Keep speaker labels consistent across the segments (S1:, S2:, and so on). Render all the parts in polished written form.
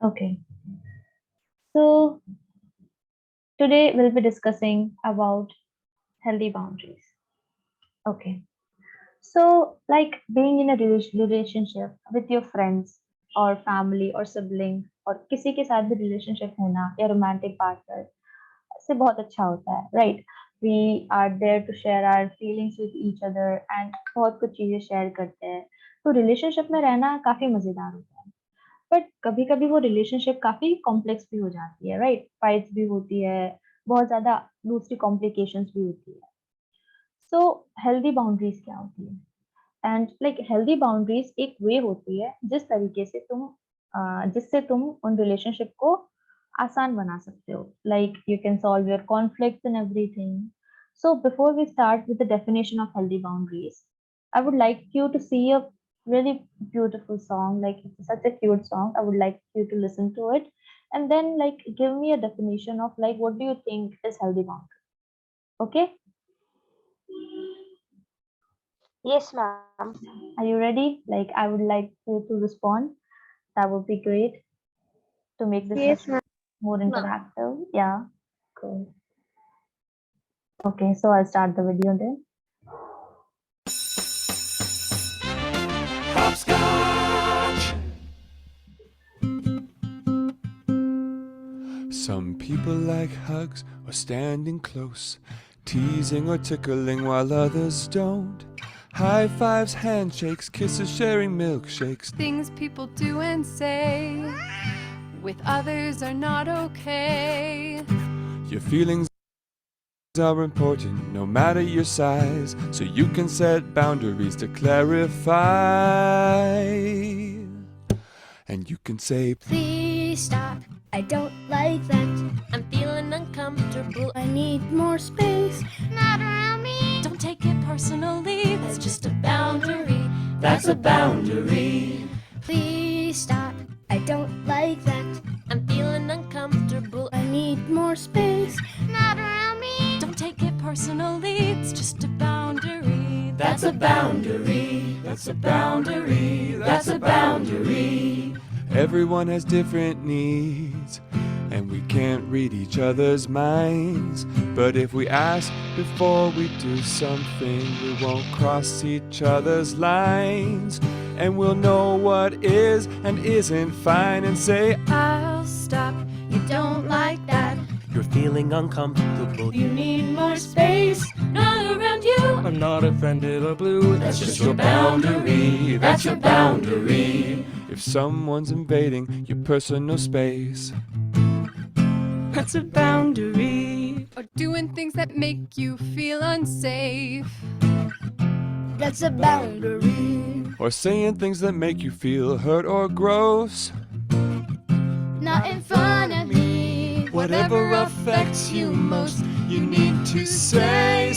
S1: Okay, so today we'll be discussing about healthy boundaries. Okay, so like being in a relationship with your friends or family or sibling or किसी के साथ भी relationship होना या romantic partner से बहुत अच्छा होता है, right? We are there to share our feelings with each other and बहुत कुछ चीजें share करते हैं, तो relationship में रहना काफी मजेदार होता है. बट कभी कभी वो रिलेशनशिप काफी कॉम्प्लेक्स भी हो जाती है, राइट? फाइट्स भी होती है, बहुत ज्यादा दूसरी कॉम्प्लिकेशंस भी होती है. सो हेल्दी बाउंड्रीज क्या होती है? एंड लाइक हेल्दी बाउंड्रीज एक वे होती है जिस तरीके से जिससे तुम उन रिलेशनशिप को आसान बना सकते हो, like you can solve your conflicts and everything. So before we start with the definition of healthy boundaries, I would like you to see a really beautiful song, like it's such a cute song. I would like you to listen to it and then like give me a definition of like what do you think is healthy boundary. Okay?
S2: Yes, ma'am.
S1: Are you ready? Like I would like you to respond. That would be great to make this
S2: Yes,
S1: session
S2: ma'am.
S1: more interactive. Yeah, cool. Okay, so I'll start the video then.
S3: Hopscotch! Some people like hugs or standing close, teasing or tickling while others don't. High fives, handshakes, kisses, sharing milkshakes.
S4: Things people do and say with others are not okay.
S3: Your feelings are important no matter your size, so you can set boundaries to clarify. And you can say,
S5: Please stop, I don't like that. I'm feeling uncomfortable. I need more space. Not around me.
S4: Don't take it personally,
S5: That's just a boundary. That's a boundary. Please stop, I don't like that. I'm feeling uncomfortable. I need more space. Not around me.
S4: don't take it personally, it's just a boundary.
S5: That's a boundary.
S3: that's a boundary,
S5: That's a boundary.
S3: Everyone has different needs, and we can't read each other's minds. But if we ask before we do something, we won't cross each other's lines. And we'll know what is and isn't fine and say,
S4: I'll stop,
S5: You don't like that.
S6: You're feeling uncomfortable.
S5: You need more space. Not around you.
S6: I'm not offended or blue.
S5: That's just your boundary. That's your boundary.
S3: if someone's invading your personal space.
S6: That's a boundary.
S4: or doing things that make you feel unsafe.
S5: That's a boundary.
S3: Or saying things that make you feel hurt or gross.
S5: Not in front of me.
S3: Whatever affects you most, you need to say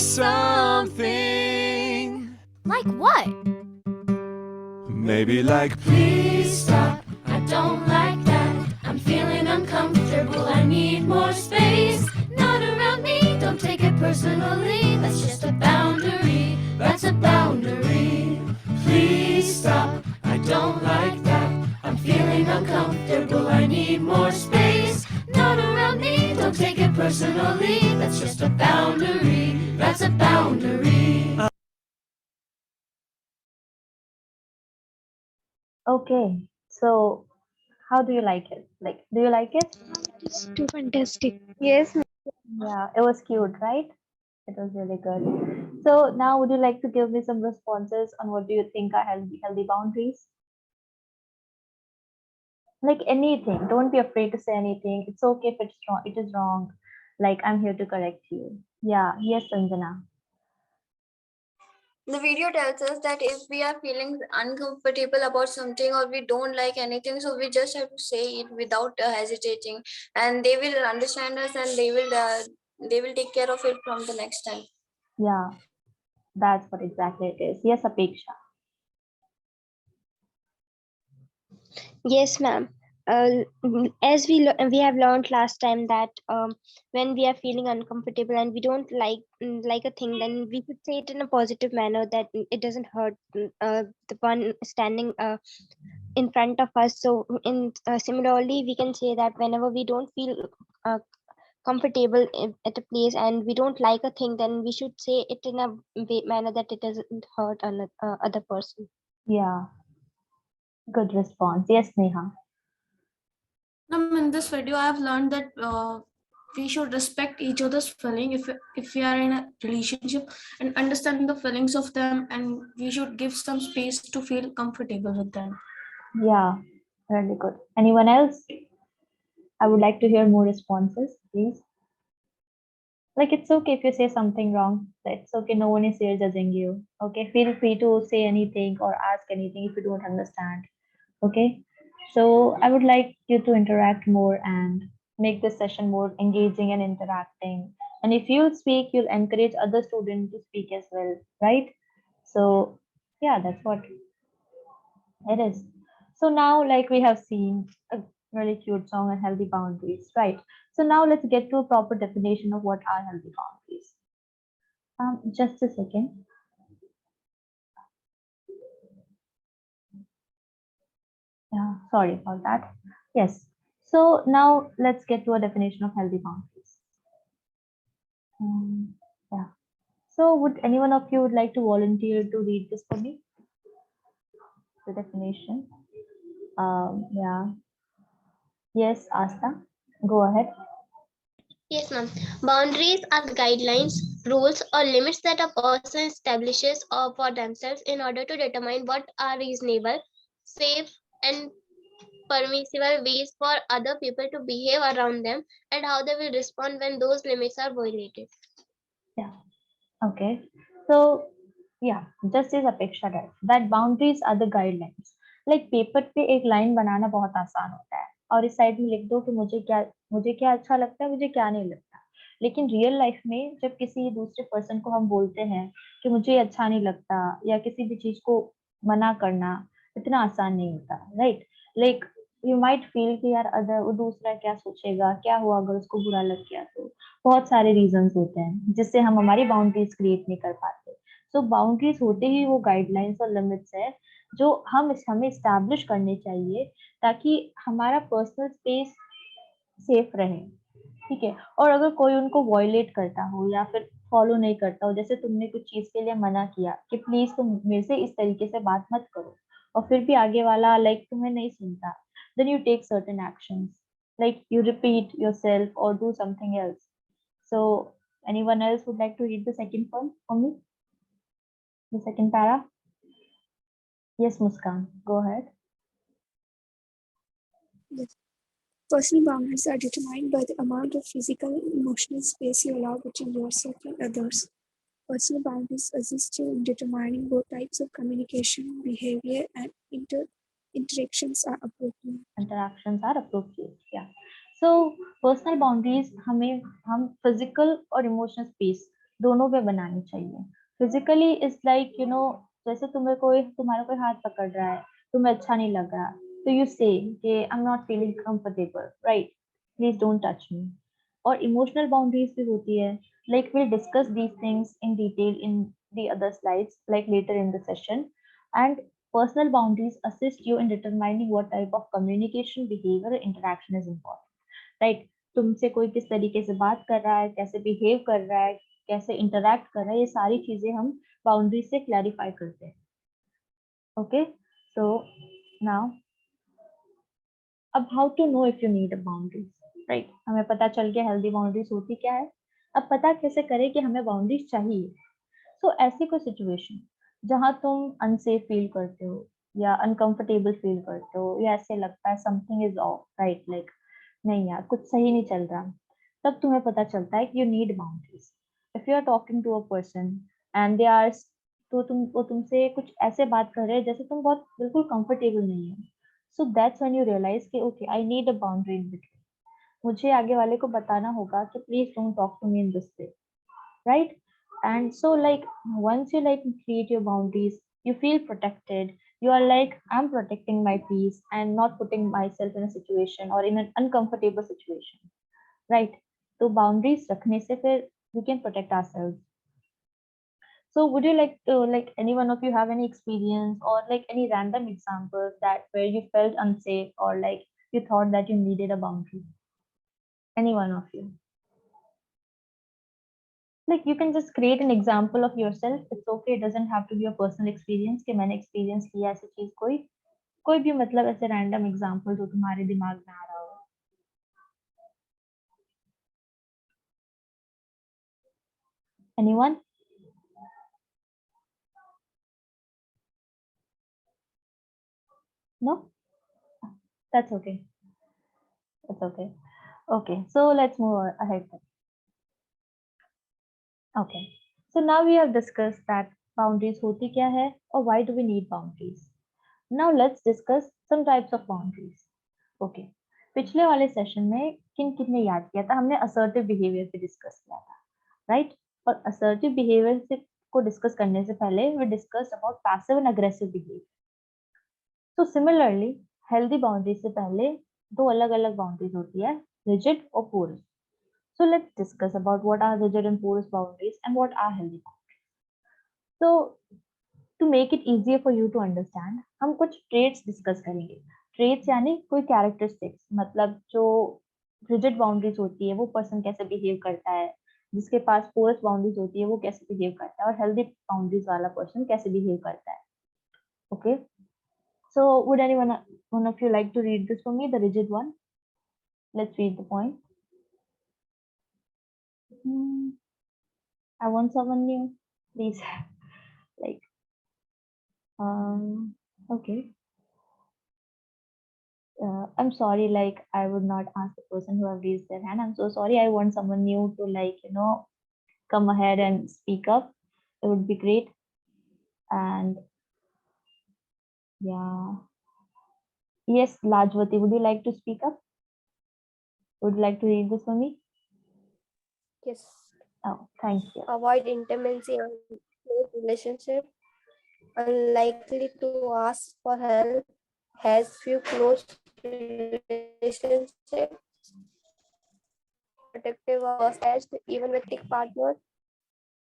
S3: something.
S5: Like what?
S3: Maybe like,
S5: Please stop. I don't like that. I'm feeling uncomfortable. I need more space. Not around me. Don't take it personally. That's just a boundary. That's a boundary. Please stop. I don't like that. I'm feeling uncomfortable. I need more space. Not around me. Don't take it personally. That's just a boundary. That's a boundary.
S1: Okay, so how do you like it? Like, do you like it?
S2: It's too fantastic.
S5: Yes,
S1: Yeah, it was cute, right? It was really good. So now would you like to give me some responses on what do you think are healthy boundaries? Like anything. Don't be afraid to say anything. It's okay if it's wrong. It is wrong. Like I'm here to correct you. Yeah, yes, Sanjana.
S7: The video tells us that if we are feeling uncomfortable about something or we don't like anything, so we just have to say it without hesitating, and they will understand us and they will take care of it from the next time.
S1: Yeah, that's what exactly it is. Yes, Apeksha.
S2: Yes, ma'am. As we have learned last time that when we are feeling uncomfortable and we don't like a thing, then we should say it in a positive manner that it doesn't hurt the one standing in front of us. So in similarly, we can say that whenever we don't feel uh, comfortable at a place and we don't like a thing, then we should say it in a manner that it doesn't hurt another other person.
S1: Yeah, good response. Yes, Neha.
S5: In this video, I have learned that we should respect each other's feeling if we are in a relationship, and understanding the feelings of them, and we should give some space to feel comfortable with them.
S1: Yeah, really good. Anyone else? I would like to hear more responses, please. Like, it's okay if you say something wrong. It's okay. No one is here judging you. Okay. Feel free to say anything or ask anything if you don't understand. Okay. So I would like you to interact more and make this session more engaging and interacting. And if you speak, you'll encourage other students to speak as well, right? So yeah, that's what it is. So now, like we have seen a really cute song and healthy boundaries, right? So now let's get to a proper definition of what are healthy boundaries. Just a second. Yeah, sorry about that. Yes. So now let's get to a definition of healthy boundaries. Yeah. So would anyone of you would like to volunteer to read this for me? The definition. Yeah. Yes, Asta. Go ahead.
S2: Yes, ma'am. Boundaries are the guidelines, rules, or limits that a person establishes for themselves in order to determine what are reasonable, safe, and permissible ways for other people to behave around them, and how they will respond when those limits are violated.
S1: Yeah. Okay. So yeah, just as अपेक्षा है that boundaries are the guidelines. Like paper पे एक line बनाना बहुत आसान होता है और इस साइड में लिख दो कि मुझे क्या अच्छा लगता है, मुझे क्या नहीं लगता। लेकिन रियल लाइफ में जब किसी दूसरे पर्सन को हम बोलते हैं कि मुझे ये अच्छा नहीं लगता या किसी भी चीज को मना करना इतना आसान नहीं होता, right? Like you might feel कि यार अदर वो दूसरा क्या सोचेगा, क्या हुआ अगर उसको बुरा लग गया तो। बहुत सारे रीजंस होते हैं जिससे हम हमारी बाउंड्रीज क्रिएट नहीं कर पाते। सो बाउंड्रीज होते ही वो गाइडलाइंस और लिमिट्स है जो हमें स्टैब्लिश करने चाहिए ताकि हमारा पर्सनल स्पेस सेफ रहे। ठीक है, और अगर कोई उनको वॉयलेट करता हो या फिर फॉलो नहीं करता हो, जैसे तुमने कुछ चीज के लिए मना किया कि प्लीज तुम मेरे से इस तरीके से बात मत करो, और फिर भी आगे वाला लाइक तुम्हें नहीं सुनता, then you take certain actions, like you repeat yourself or do something else. So anyone else would like to read the second one for me, the second para? Yes, Muskan, go ahead.
S8: Yes. Personal boundaries are determined by the amount of physical and emotional space you allow between yourself and others. Personal boundaries assist you in determining what types of communication, behavior, and interactions are appropriate.
S1: Interactions are appropriate, yeah. So personal boundaries हम physical और emotional space दोनों पे बनानी चाहिए। Physically is like जैसे तुम्हारा कोई हाथ पकड़ रहा है, तुम्हें अच्छा नहीं लग रहा, तो you say कि I'm not feeling comfortable, right? Please don't touch me. और emotional boundaries भी होती है, like we'll discuss these things in detail in the other slides, like later in the session. And personal boundaries assist you in determining what type of communication, behavior, or interaction is important. Right? तुमसे कोई किस तरीके से बात कर रहा है, कैसे बिहेव कर रहा है, कैसे इंटरैक्ट कर रहा है, ये सारी चीजें हम बाउंड्री से क्लैरिफाई करते हैं। ओके, सो नाउ अब how to know if you need a boundaries, right? हमें पता चल गया हेल्दी बाउंड्रीज होती क्या है। अब पता कैसे करें कि हमें बाउंड्रीज चाहिए। सो ऐसी कोई सिचुएशन जहां तुम अनसेफ फील करते हो या अनकंफर्टेबल फील करते हो या ऐसे लगता है something is of, right? Like नहीं यार कुछ सही नहीं चल रहा, तब तुम्हें पता चलता है कि you need boundaries. If you are talking to a person and they are, तो वो तुमसे कुछ ऐसे बात कर रहे हैं जैसे तुम बहुत बिल्कुल कंफर्टेबल नहीं हो, so that's when you realise कि okay I need a boundary in between. मुझे आगे वाले को बताना होगा कि please don't talk to me in this way, right? And so like once you like create your boundaries, you feel protected. You are like, I'm protecting my peace and not putting myself in a situation or in an uncomfortable situation, right? So boundaries रखने से फिर we can protect ourselves. So would you like to, like, any one of you have any experience or like any random examples that where you felt unsafe or like you thought that you needed a boundary? Any one of you? Like you can just create an example of yourself. It's okay. It doesn't have to be a personal experience कि मैंने experience किया ऐसी चीज कोई भी मतलब ऐसे random example जो तुम्हारे दिमाग में आ रहा हो. Anyone? No? That's okay. That's okay. Okay, so let's move ahead. Okay, so now we have discussed that boundaries होती क्या है और why do we need boundaries. Now let's discuss some types of boundaries. Okay, पिछले वाले session में किन किन ने याद किया था, हमने assertive behavior पे डिस्कस किया था, right? और assertive behavior से को डिस्कस करने से पहले we discussed about passive and aggressive behavior. So similarly, healthy boundaries से पहले दो अलग अलग boundaries होती है, rigid और porous. So let's discuss about what are rigid and porous boundaries and what are healthy boundaries. So to make it easier for you to understand, हम कुछ traits discuss करेंगे. Traits यानी कोई characteristics, मतलब जो rigid boundaries होती है वो person कैसे behave करता है, जिसके पास porous boundaries होती है वो कैसे behave करता है और healthy boundaries वाला person कैसे behave करता है. Okay. So would anyone one of you like to read this for me, the rigid one? Let's read the point. I want someone new, please. Like, okay. I'm sorry, like, I would not ask the person who have raised their hand. I'm so sorry. I want someone new to, like, come ahead and speak up. It would be great. And yeah. Yes, Lajwati, would you like to speak up? Would you like to read this for me?
S9: Yes.
S1: Oh, thank you.
S9: Avoid intimacy and close relationship. Unlikely to ask for help. Has few close relationships. Protective of attached, even with partners.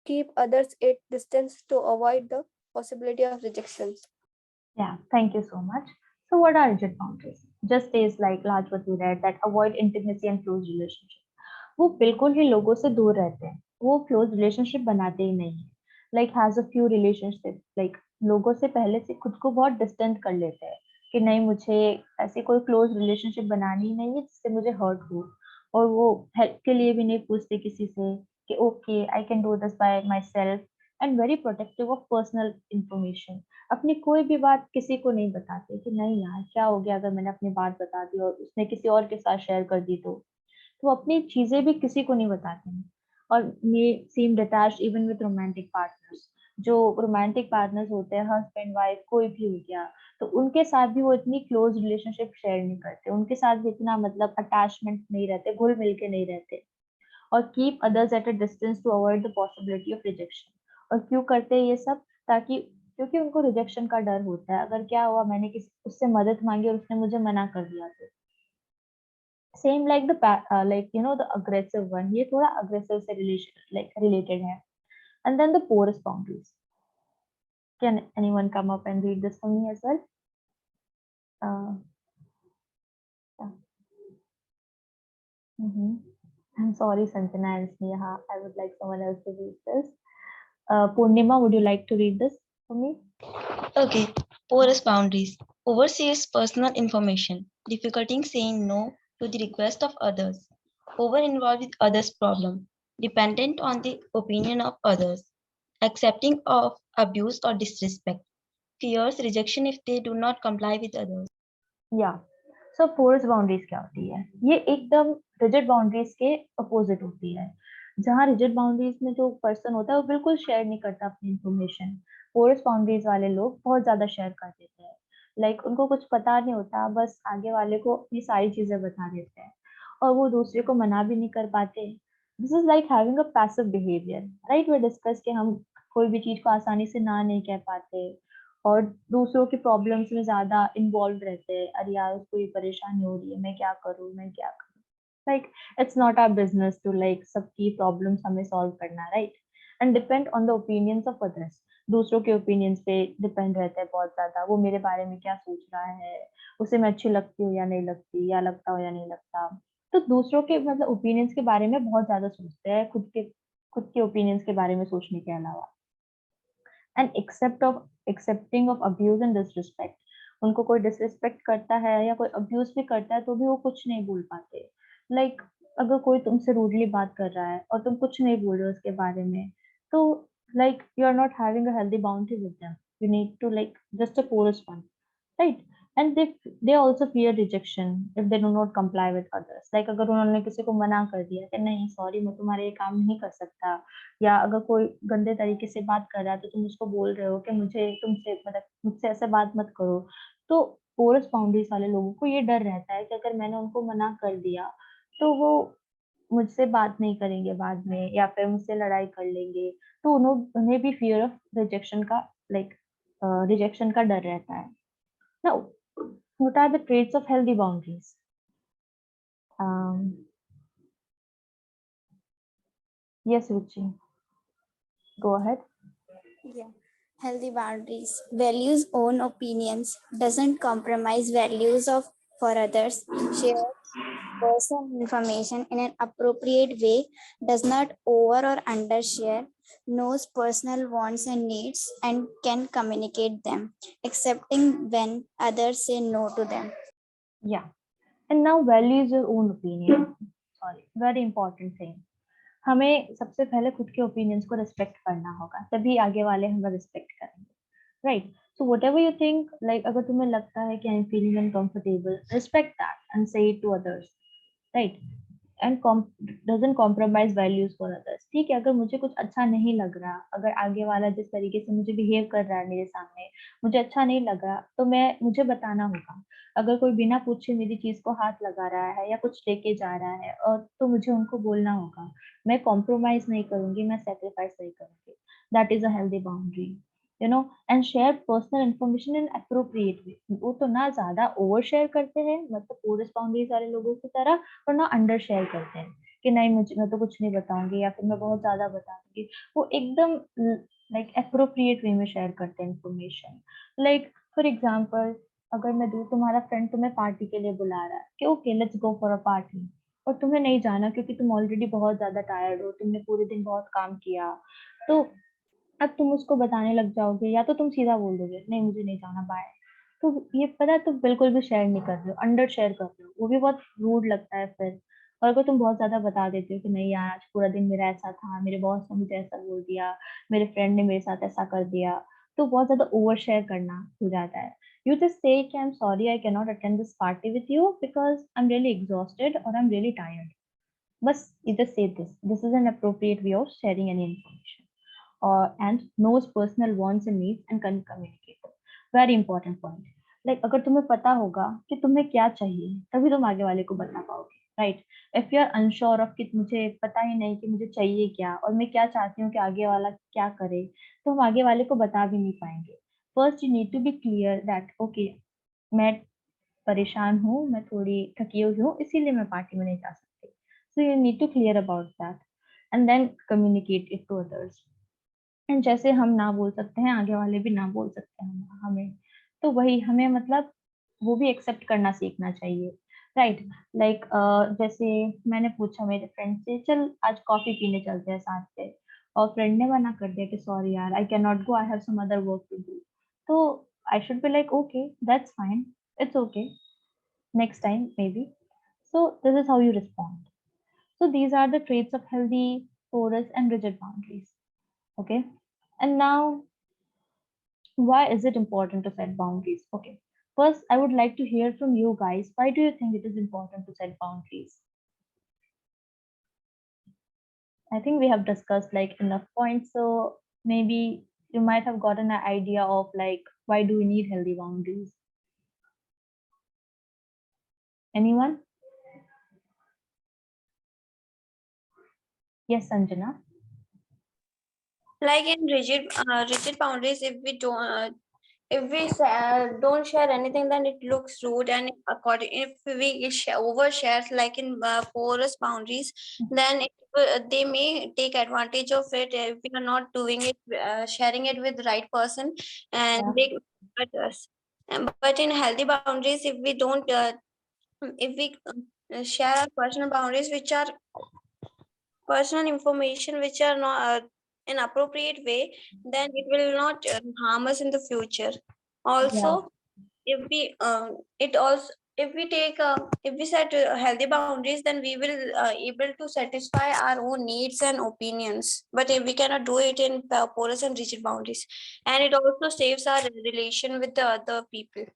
S9: Keep others at distance to avoid the possibility of rejections.
S1: Yeah, thank you so much. So what are rigid boundaries? Just as like Lajwati read that avoid intimacy and close relationship. वो बिल्कुल ही लोगों से दूर रहते हैं, वो close relationship बनाते ही नहीं है. Like has a few relationship, like लोगों से पहले से खुद को बहुत डिस्टेंट कर लेते हैं कि नहीं मुझे ऐसी कोई क्लोज रिलेशनशिप बनानी नहीं है जिससे मुझे हर्ट हो, और वो हेल्प के लिए भी नहीं पूछते किसी से कि okay I can do this by my self, and very protective of personal information. अपनी कोई भी बात किसी को नहीं बताते कि नहीं यार क्या हो गया अगर मैंने अपनी बात बता दी और उसने किसी और के साथ शेयर कर दी, तो अपनी चीजें भी किसी को नहीं बताते हैं. और may seem detached even with romantic partners. जो रोमांटिक पार्टनर्स होते हैं, हस्बैंड वाइफ कोई भी हो गया, तो उनके साथ भी वो इतनी क्लोज रिलेशनशिप शेयर नहीं करते, उनके साथ भी इतना मतलब अटैचमेंट नहीं रहते, घुल मिल के नहीं रहते. और keep others at a distance to avoid the possibility of rejection. और क्यों करते हैं ये सब? ताकि क्योंकि उनको रिजेक्शन का डर होता है, अगर क्या हुआ मैंने किसी उससे मदद मांगी और उसने मुझे मना कर दिया तो. Same like the aggressive one, ये थोड़ा aggressive से related है. And then the porous boundaries. Can anyone come up and read this for me as well? Yeah. I'm sorry, Sanjana and Sneha. I would like someone else to read this. Purnima, would you like to read this for me?
S10: Okay, porous boundaries. Oversees personal information. Difficulty in saying no to the request of others. Over involved with others' problem. Dependent on the opinion of others. Accepting of abuse or disrespect. Fears rejection if they do not comply with others.
S1: Yeah. So porous boundaries क्या होती है? ये एकदम rigid boundaries के opposite होती है. जहाँ rigid boundaries में जो person होता है वो बिल्कुल share नहीं करता अपनी information. Porous boundaries वाले लोग बहुत ज्यादा share कर देते हैं. Like उनको कुछ पता नहीं होता, बस आगे वाले को अपनी सारी चीजें बता देते हैं और वो दूसरे को मना भी नहीं कर पाते. This is like having a passive behavior, right? We discuss कि हम कोई भी चीज को आसानी से ना नहीं कह पाते और दूसरों की प्रॉब्लम्स में ज्यादा इन्वॉल्व रहते हैं. अरे यार उसको ये परेशानी हो रही है, मैं क्या करूँ, मैं क्या करूँ. Like it's not our business to like सबकी प्रॉब्लम्स हमें सॉल्व करना, right? And depend on the opinions of others. दूसरों के ओपिनियंस पे डिपेंड रहता है बहुत ज्यादा, वो मेरे बारे में क्या सोच रहा है, उसे मैं अच्छी लगती हूँ या नहीं लगती, या लगता हूँ या नहीं लगता। तो दूसरों के मतलब ओपिनियंस के बारे में बहुत ज्यादा सोचते हैं, खुद के ओपिनियंस के बारे में सोचने के अलावा। And accepting of abuse and disrespect, उनको कोई डिसरिस्पेक्ट करता है या कोई अब्यूज भी करता है तो भी वो कुछ नहीं बोल पाते। लाइक अगर कोई तुमसे रूडली बात कर रहा है और तुम कुछ नहीं बोल रहे हो उसके बारे में, तो like you are not having a healthy boundary with them, you need to like just a porous one, right? And they also fear rejection if they do not comply with others. Like अगर उन्होंने किसी को मना कर दिया कि नहीं sorry मैं तुम्हारे ये काम नहीं कर सकता, या अगर कोई गंदे तरीके से बात कर रहा है तो तुम उसको बोल रहे हो कि मुझे तुमसे मतलब मुझसे ऐसे बात मत करो, तो पोरस बाउंड्रीज वाले लोगों को ये डर रहता है कि अगर मैंने उनको मना कर दिया तो वो मुझसे बात नहीं करेंगे बाद में, या फिर मुझसे लड़ाई कर लेंगे। तो उन्हें भी फियर ऑफ रिजेक्शन का लाइक रिजेक्शन का डर रहता है। Now, what are the traits of healthy boundaries? Um, yes, Ruchi, go ahead.
S11: Yeah. Healthy boundaries. Values own opinions. Doesn't compromise values of for others. Share personal information in an appropriate way. Does not over or undershare. Knows personal wants and needs and can communicate them. Accepting when others say no to them.
S1: Yeah, and now values your own opinion. Sorry, very important thing. हमें सबसे पहले खुद के opinions को respect करना होगा, तभी आगे वाले हमें रिस्पेक्ट करेंगे, right? So whatever you think, like अगर तुम्हें लगता है कि I am feeling uncomfortable, respect that and say it to others, right? And doesn't compromise values for others. ठीक है, अगर मुझे कुछ अच्छा नहीं लग रहा, अगर आगे वाला जिस तरीके से मुझे बिहेव कर रहा है मेरे सामने मुझे अच्छा नहीं लगा, तो मुझे बताना होगा। अगर कोई बिना पूछे मेरी चीज को हाथ लगा रहा है या कुछ लेके जा रहा है और तो मुझे उनको बोलना होगा। मैं कॉम्प्रोमाइज नहीं करूंगी, मैं सेक्रीफाइस नहीं करूंगी। That is a healthy boundary, you know. And share personal information in appropriate way. वो तो ना ज्यादा ओवर शेयर करते हैं मतलब पोरस बाउंड्रीज वाले लोगों की तरह, और ना अंडर शेयर करते हैं कि नहीं मुझे मैं तो कुछ नहीं बताऊंगी या फिर मैं बहुत ज्यादा बता दूंगी। वो एकदम लाइक अप्रोप्रिएट वे में शेयर करते हैं इन्फॉर्मेशन। लाइक फॉर एग्जाम्पल, अगर मैं दूँ तुम्हारा फ्रेंड तुम्हें पार्टी के लिए बुला रहा है कि okay let's go for a party, और तुम्हें नहीं जाना क्योंकि तुम ऑलरेडी बहुत ज्यादा टायर्ड हो, तुमने पूरे दिन बहुत काम किया, तो अब तुम उसको बताने लग जाओगे या तो तुम सीधा बोल दोगे नहीं मुझे नहीं जाना बाय। तो ये पता है तुम बिल्कुल भी शेयर नहीं कर रहे हो, अंडर शेयर कर रहे हो, वो भी बहुत रूड लगता है फिर। और अगर तुम बहुत ज्यादा बता देते हो कि नहीं यार आज पूरा दिन मेरा ऐसा था, मेरे बॉस ने मुझे ऐसा बोल दिया, मेरे फ्रेंड ने मेरे साथ ऐसा कर दिया, तो बहुत ज्यादा ओवर शेयर करना हो जाता है। यू जस्ट से कि I am sorry I can not attend this party with you because I am really exhausted और आई एम रियली टायर्ड। बस you just say this is an appropriate way of sharing any information, and knows personal wants and needs and can communicate. Very important point. Like अगर तुम्हें पता होगा कि तुम्हें क्या चाहिए तभी तुम आगे वाले को बता पाओगे, right? If you are unsure of कि मुझे पता ही नहीं कि मुझे चाहिए क्या और मैं क्या चाहती हूँ कि आगे वाला क्या करे, तो हम आगे वाले को बता भी नहीं पाएंगे। First you need to be clear that okay मैं परेशान हूँ, मैं थोड़ी थकी हुई हूँ इसीलिए मैं पार्टी में नहीं जा सकती। So you need to clear about that and then communicate it to others. And जैसे हम ना बोल सकते हैं आगे वाले भी ना बोल सकते हैं हमें, तो वही हमें मतलब वो भी एक्सेप्ट करना सीखना चाहिए, राइट? लाइक जैसे मैंने पूछा मेरे फ्रेंड से चल आज कॉफी पीने चलते हैं साथ पे, और फ्रेंड ने मना कर दिया कि सॉरी यार I can not go, I have some other work to do. तो I should be like okay that's fine, it's okay, next time maybe. So this is how you respond. So these are the traits of healthy, porous and rigid boundaries. Okay, and now why is it important to set boundaries? Okay, first I would like to hear from you guys, why do you think it is important to set boundaries? I think we have discussed like enough points, so maybe you might have gotten an idea of like why do we need healthy boundaries. Anyone? Yes, Sanjana.
S7: Like in rigid boundaries, if we don't if we don't share anything, then it looks rude. And according, if we overshare, like in porous boundaries, then they may take advantage of it if we are not doing it, sharing it with the right person, and
S1: Yeah.
S7: they hurt us. But in healthy boundaries, if we don't, if we share our personal boundaries, which are personal information, which are not in appropriate way, then it will not harm us in the future.
S1: Yeah.
S7: Also, if we it also, if we take if we set healthy boundaries, then we will able to satisfy our own needs and opinions. But if we cannot do it in porous and rigid boundaries, and it also saves our relation with the other people.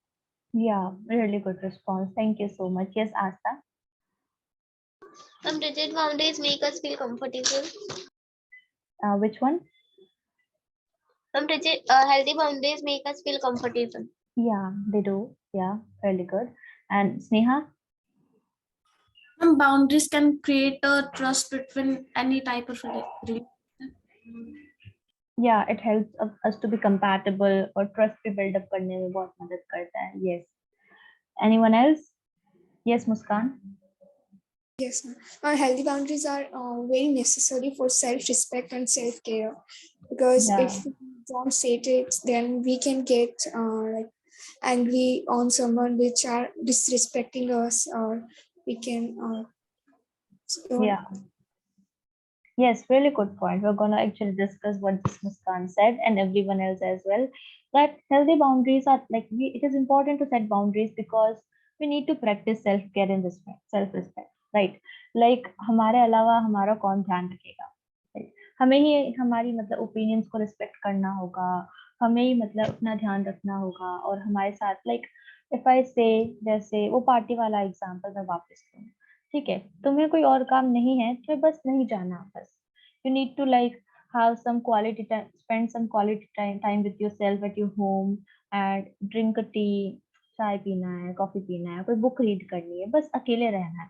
S1: Yeah, really good response. Thank you so much. Yes, Asta.
S2: Some rigid boundaries make us feel comfortable.
S1: Which one?
S2: Some rigid, healthy boundaries make us feel comfortable.
S1: Yeah, they do. Yeah, really good. And Sneha?
S12: Some boundaries can create a trust between any type of relationship.
S1: Yeah, it helps us to be compatible और trust भी build up करने में बहुत मदद करता है. Yes. Anyone else? Yes, Muskan.
S8: Yes, ma'am. Healthy boundaries are very necessary for self-respect and self-care, because
S1: Yeah.
S8: if we don't set it, then we can get like angry on someone which are disrespecting us, or we can
S1: Yeah. Yes, really good point. We're going to actually discuss what this Muskan said and everyone else as well. That healthy boundaries are like, it is important to set boundaries because we need to practice self-care and respect, self-respect, right? Like, हमारे अलावा हमारा कौन ध्यान रखेगा? Right? हमें ही हमारी मतलब opinions को रिस्पेक्ट करना होगा, हमें ही मतलब अपना ध्यान रखना होगा, और हमारे साथ लाइक इफ आई से, जैसे वो पार्टी वाला एग्जांपल मैं वापस लूँ, ठीक है, तुम्हें कोई और काम नहीं है तो बस नहीं जाना, बस you need to like have some quality time, spend some quality time with yourself at your home and drink a tea, चाय पीना है, कॉफी पीना है, कोई बुक रीड करनी है, बस अकेले रहना है.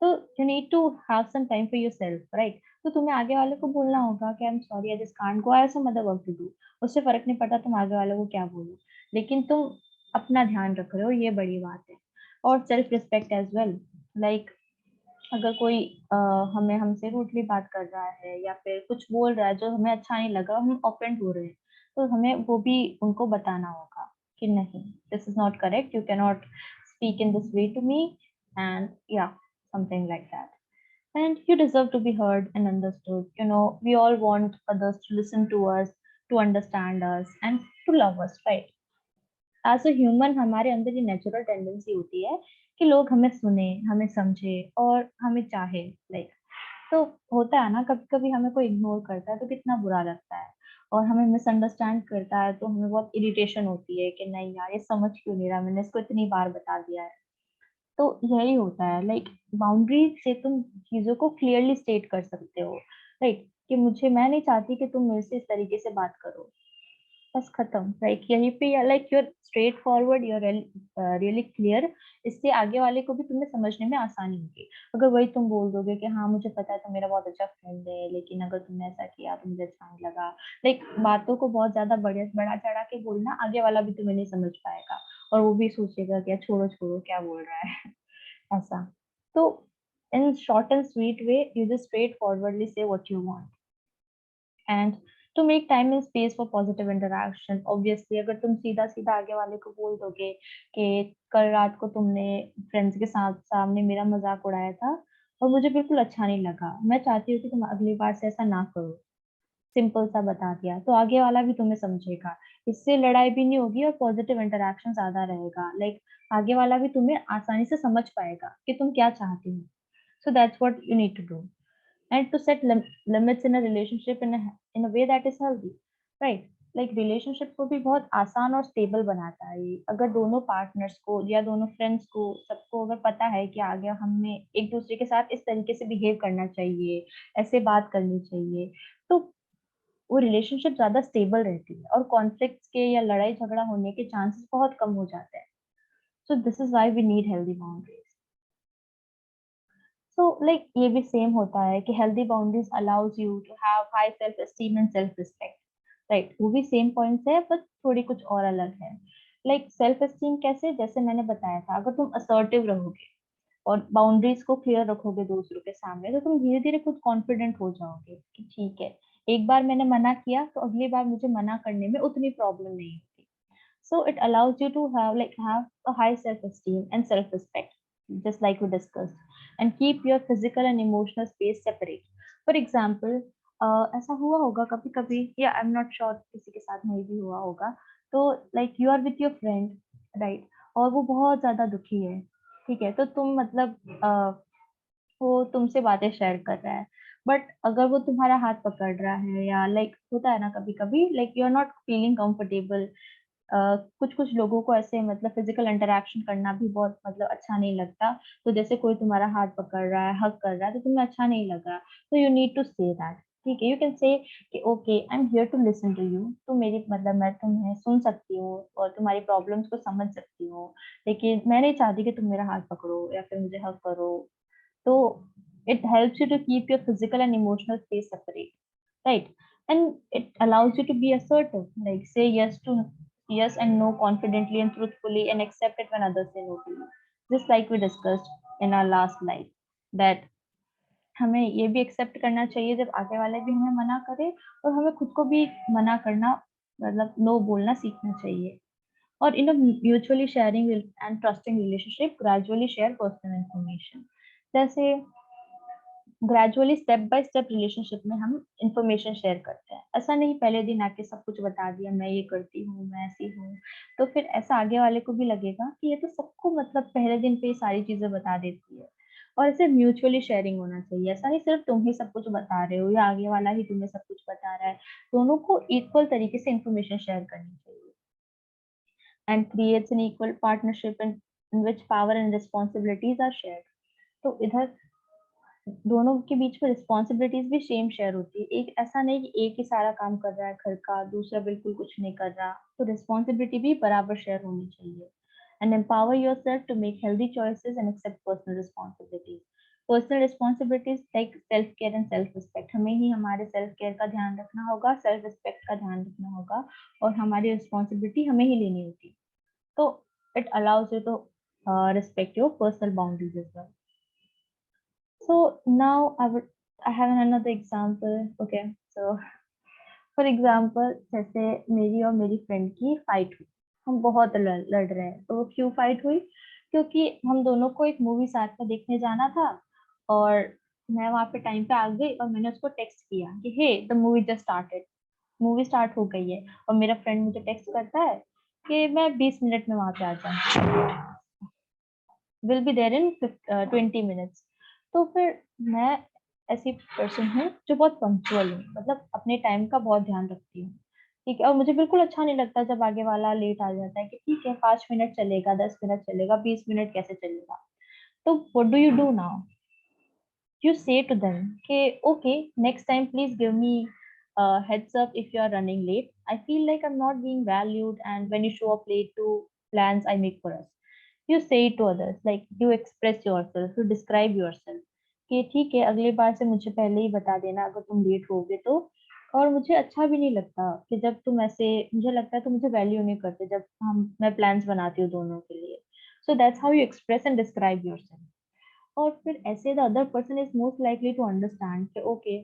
S1: तो you need to have some time for yourself, right? तो तुम्हें आगे वाले को बोलना होगा कि I am sorry, I just can't go, I have some other work to do. उससे फर्क नहीं पड़ता तुम आगे वाले को क्या बोलो, लेकिन तुम अपना ध्यान रख रहे हो, ये बड़ी बात है. और self respect as well, like अगर कोई हमें हमसे रूडली बात कर रहा है या फिर कुछ बोल रहा है जो हमें अच्छा नहीं लगा, हम ऑफेंड हो रहे हैं, तो हमें वो भी उनको बताना होगा कि नहीं, this is not correct, you can not speak in this way to me, and या something like that. And you deserve to be heard and understood. You know, we all want others to listen to us, to understand us, and to love us, right? As a human हमारे अंदर ये natural tendency होती है कि लोग हमें सुने, हमें समझे और हमें चाहे, लाइक. तो होता है ना, कभी कभी हमें कोई इग्नोर करता है तो कितना बुरा लगता है, और हमें मिसअंडरस्टैंड करता है तो हमें बहुत इरिटेशन होती है कि नहीं यार, ये समझ क्यों नहीं रहा, मैंने इसको इतनी बार बता दिया है. तो यही होता है, लाइक बाउंड्री से तुम चीजों को क्लियरली स्टेट कर सकते हो, राइट? कि मुझे, मैं नहीं चाहती कि तुम मेरे से इस तरीके से बात करो, बस खत्म. लाइक यहीं पे like you're straightforward, you're really clear. इससे आगे वाले को भी तुम्हें समझने में आसानी होगी. अगर वही तुम बोल दोगे कि हाँ मुझे पता है तुम मेरा बहुत अच्छा फ्रेंड है, लेकिन अगर तुमने ऐसा किया तो मुझे अच्छा नहीं लगा, लाइक बातों को बहुत ज्यादा बड़ा चढ़ा के बोलना, आगे वाला भी तुम्हें नहीं समझ पाएगा, और वो भी सोचेगा कि छोड़ो छोड़ो क्या बोल रहा है. ऐसा. तो in short and sweet way, you just straightforwardly say what you want. And to make time and space for positive interaction. Obviously, अगर तुम सीधा सीधा आगे वाले को बोल दोगे कि कल रात को तुमने फ्रेंड्स के साथ सामने मेरा मजाक उड़ाया था और मुझे बिल्कुल अच्छा नहीं लगा, मैं चाहती हूँ कि तुम अगली बार से ऐसा ना करो, सिंपल सा बता दिया, तो आगे वाला भी तुम्हें समझेगा. इससे लड़ाई भी नहीं होगी और पॉजिटिव इंटरेक्शन ज्यादा रहेगा. लाइक आगे वाला भी तुम्हें आसानी से समझ पाएगा कि तुम क्या चाहती हो. So that's what you need to do. And to set limits in a relationship in a way that is healthy, right? Like relationship को भी बहुत आसान और स्टेबल बनाता है ये, अगर दोनों पार्टनर्स को या दोनों फ्रेंड्स को, सबको अगर पता है कि आगे हमें एक दूसरे के साथ इस तरीके से बिहेव करना चाहिए, ऐसे बात करनी चाहिए, तो वो रिलेशनशिप ज्यादा स्टेबल रहती है और कॉन्फ्लिक्ट्स के या लड़ाई झगड़ा होने के चांसेस बहुत कम हो जाते हैं. So this is why we need healthy boundaries. So like ये भी सेम होता है कि healthy boundaries allows you to have high self esteem and self respect. Right, वो भी सेम पॉइंट्स है बट थोड़ी कुछ और अलग है। लाइक सेल्फ एस्टीम कैसे, जैसे मैंने बताया था, अगर तुम असर्टिव रहोगे और बाउंड्रीज को क्लियर रखोगे दूसरों के सामने, तो तुम धीरे धीरे खुद कॉन्फिडेंट हो जाओगे कि ठीक है, एक बार मैंने मना किया तो अगली बार मुझे मना करने में उतनी प्रॉब्लम नहीं होती। So it allows you to have a high self-esteem and self-respect, just like we discussed, and keep your physical and emotional space separate. For example, ऐसा हुआ होगा कभी कभी, या आई एम नॉट श्योर किसी के साथ नहीं भी हुआ होगा, तो like you are with your friend, right, और वो बहुत ज्यादा दुखी है, ठीक है, तो तुम मतलब वो तुमसे बातें शेयर कर रहा है, बट अगर वो तुम्हारा हाथ पकड़ रहा है, या लाइक होता है ना कभी कभी, like you are not feeling comfortable, कुछ कुछ लोगों को ऐसे मतलब फिजिकल इंटरेक्शन करना भी बहुत मतलब अच्छा नहीं लगता, तो जैसे कोई तुम्हारा हाथ पकड़ रहा है, हग कर रहा है, तो तुम्हें अच्छा नहीं लग रहा, तो you need to say that, ठीक है, यू कैन से कि okay I am here to listen to you, तो मेरी मतलब मैं तुम्हें सुन सकती हूँ और तुम्हारी प्रॉब्लम्स को समझ सकती हूँ, लेकिन मैं नहीं चाहती कि तुम मेरा हाथ पकड़ो या फिर मुझे हग करो। तो it helps you to keep your physical and emotional space separate, right? And it allows you to be assertive, like say yes and no confidently and truthfully, and accept it when others say no to you, just like we discussed in our last slide, that हमें ये भी accept करना चाहिए जब आगे वाले भी हमें मना करे, और हमें खुद को भी मना करना मतलब नो बोलना सीखना चाहिए। और in a mutually sharing and trusting relationship, gradually share personal information, जैसे gradually step by step relationship में हम इंफॉर्मेशन शेयर करते हैं, ऐसा नहीं पहले दिन आके सब कुछ बता दिया, मैं ये करती हूँ, मैं ऐसी हूँ, तो फिर ऐसा आगे वाले को भी लगेगा कि ये तो सबको मतलब पहले दिन पे ये सारी चीजें बता देती है। और ऐसे म्यूचुअली शेयरिंग होना चाहिए, ऐसा नहीं सिर्फ तुम ही सब कुछ बता रहे हो या आगे वाला ही तुम्हें सब कुछ बता रहा है, दोनों को इक्वल तरीके से इंफॉर्मेशन शेयर करनी चाहिए, and creates an equal partnership in which power and responsibilities are shared. तो इधर दोनों के बीच में रिस्पॉन्सिबिलिटीज भी सेम शेयर होती है, एक ऐसा नहीं कि एक ही सारा काम कर रहा है घर का, दूसरा बिल्कुल कुछ नहीं कर रहा, तो रिस्पॉन्सिबिलिटी भी बराबर शेयर होनी चाहिए। And empower yourself to make healthy choices and accept personal responsibilities. Personal responsibilities like self care and self respect, हमें ही हमारे सेल्फ केयर का ध्यान रखना होगा, सेल्फ रिस्पेक्ट का ध्यान रखना होगा, और हमारी रिस्पॉन्सिबिलिटी हमें ही लेनी होगी। तो it allows you to respect your personal boundaries as well. So now I have another example. Okay, so for example, जैसे मेरी और मेरी फ्रेंड की फाइट हुई, हम बहुत लड़ रहे हैं, तो वो क्यों फाइट हुई, क्योंकि हम दोनों को एक मूवी साथ में देखने जाना था, और मैं वहाँ पे टाइम पे आ गई और मैंने उसको टेक्स्ट किया कि hey the movie just started, movie start हो गई है, और मेरा फ्रेंड मुझे टेक्स्ट करता है कि मैं 20 मिनट में वहाँ पे आ जाऊँ, will be there in 20 minutes. तो फिर मैं ऐसी पर्सन हूँ जो बहुत पंक्चुअल हूँ, मतलब अपने टाइम का बहुत ध्यान रखती हूँ, ठीक है, और मुझे बिल्कुल अच्छा नहीं लगता जब आगे वाला लेट आ जाता है कि ठीक है 5 मिनट चलेगा, 10 मिनट चलेगा, 20 मिनट कैसे चलेगा। तो what do you do now, you say to them okay, okay, next time please give me a heads up if you are running late, I feel like I'm not being valued, and when you show up late to plans I make for us, you say it to others, like you express yourself, you describe yourself कि ठीक है अगली बार से मुझे पहले ही बता देना अगर तुम लेट होगे तो। और मुझे अच्छा भी नहीं लगता कि जब तुम ऐसे, मुझे लगता है तुम मुझे वैल्यू नहीं करते जब हम मैं प्लान्स बनाती हूँ दोनों के लिए। So that's how you express and describe yourself. और फिर ऐसे the other person is most likely to understand कि ओके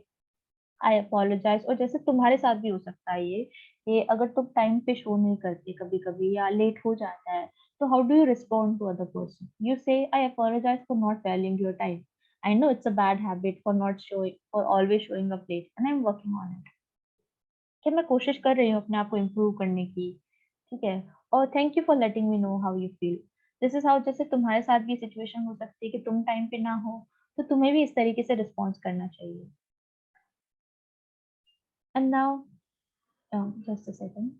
S1: आई अपोलोजाइज। और जैसे तुम्हारे साथ भी हो सकता है ये अगर तुम टाइम पे शो नहीं करते कभी कभी या लेट हो जाता है, तो how do you respond to other person, you say I apologise for not valuing your time, I know it's a bad habit for not showing for always showing up late and I am working on it, कि मैं कोशिश कर रही हूँ अपने आप को improve करने की, ठीक है, और thank you for letting me know how you feel. This is how, जैसे तुम्हारे साथ भी सिचुएशन हो सकती है कि तुम टाइम पे ना हो, तो तुम्हें भी इस तरीके से रिस्पॉन्स करना चाहिए। And now just a second.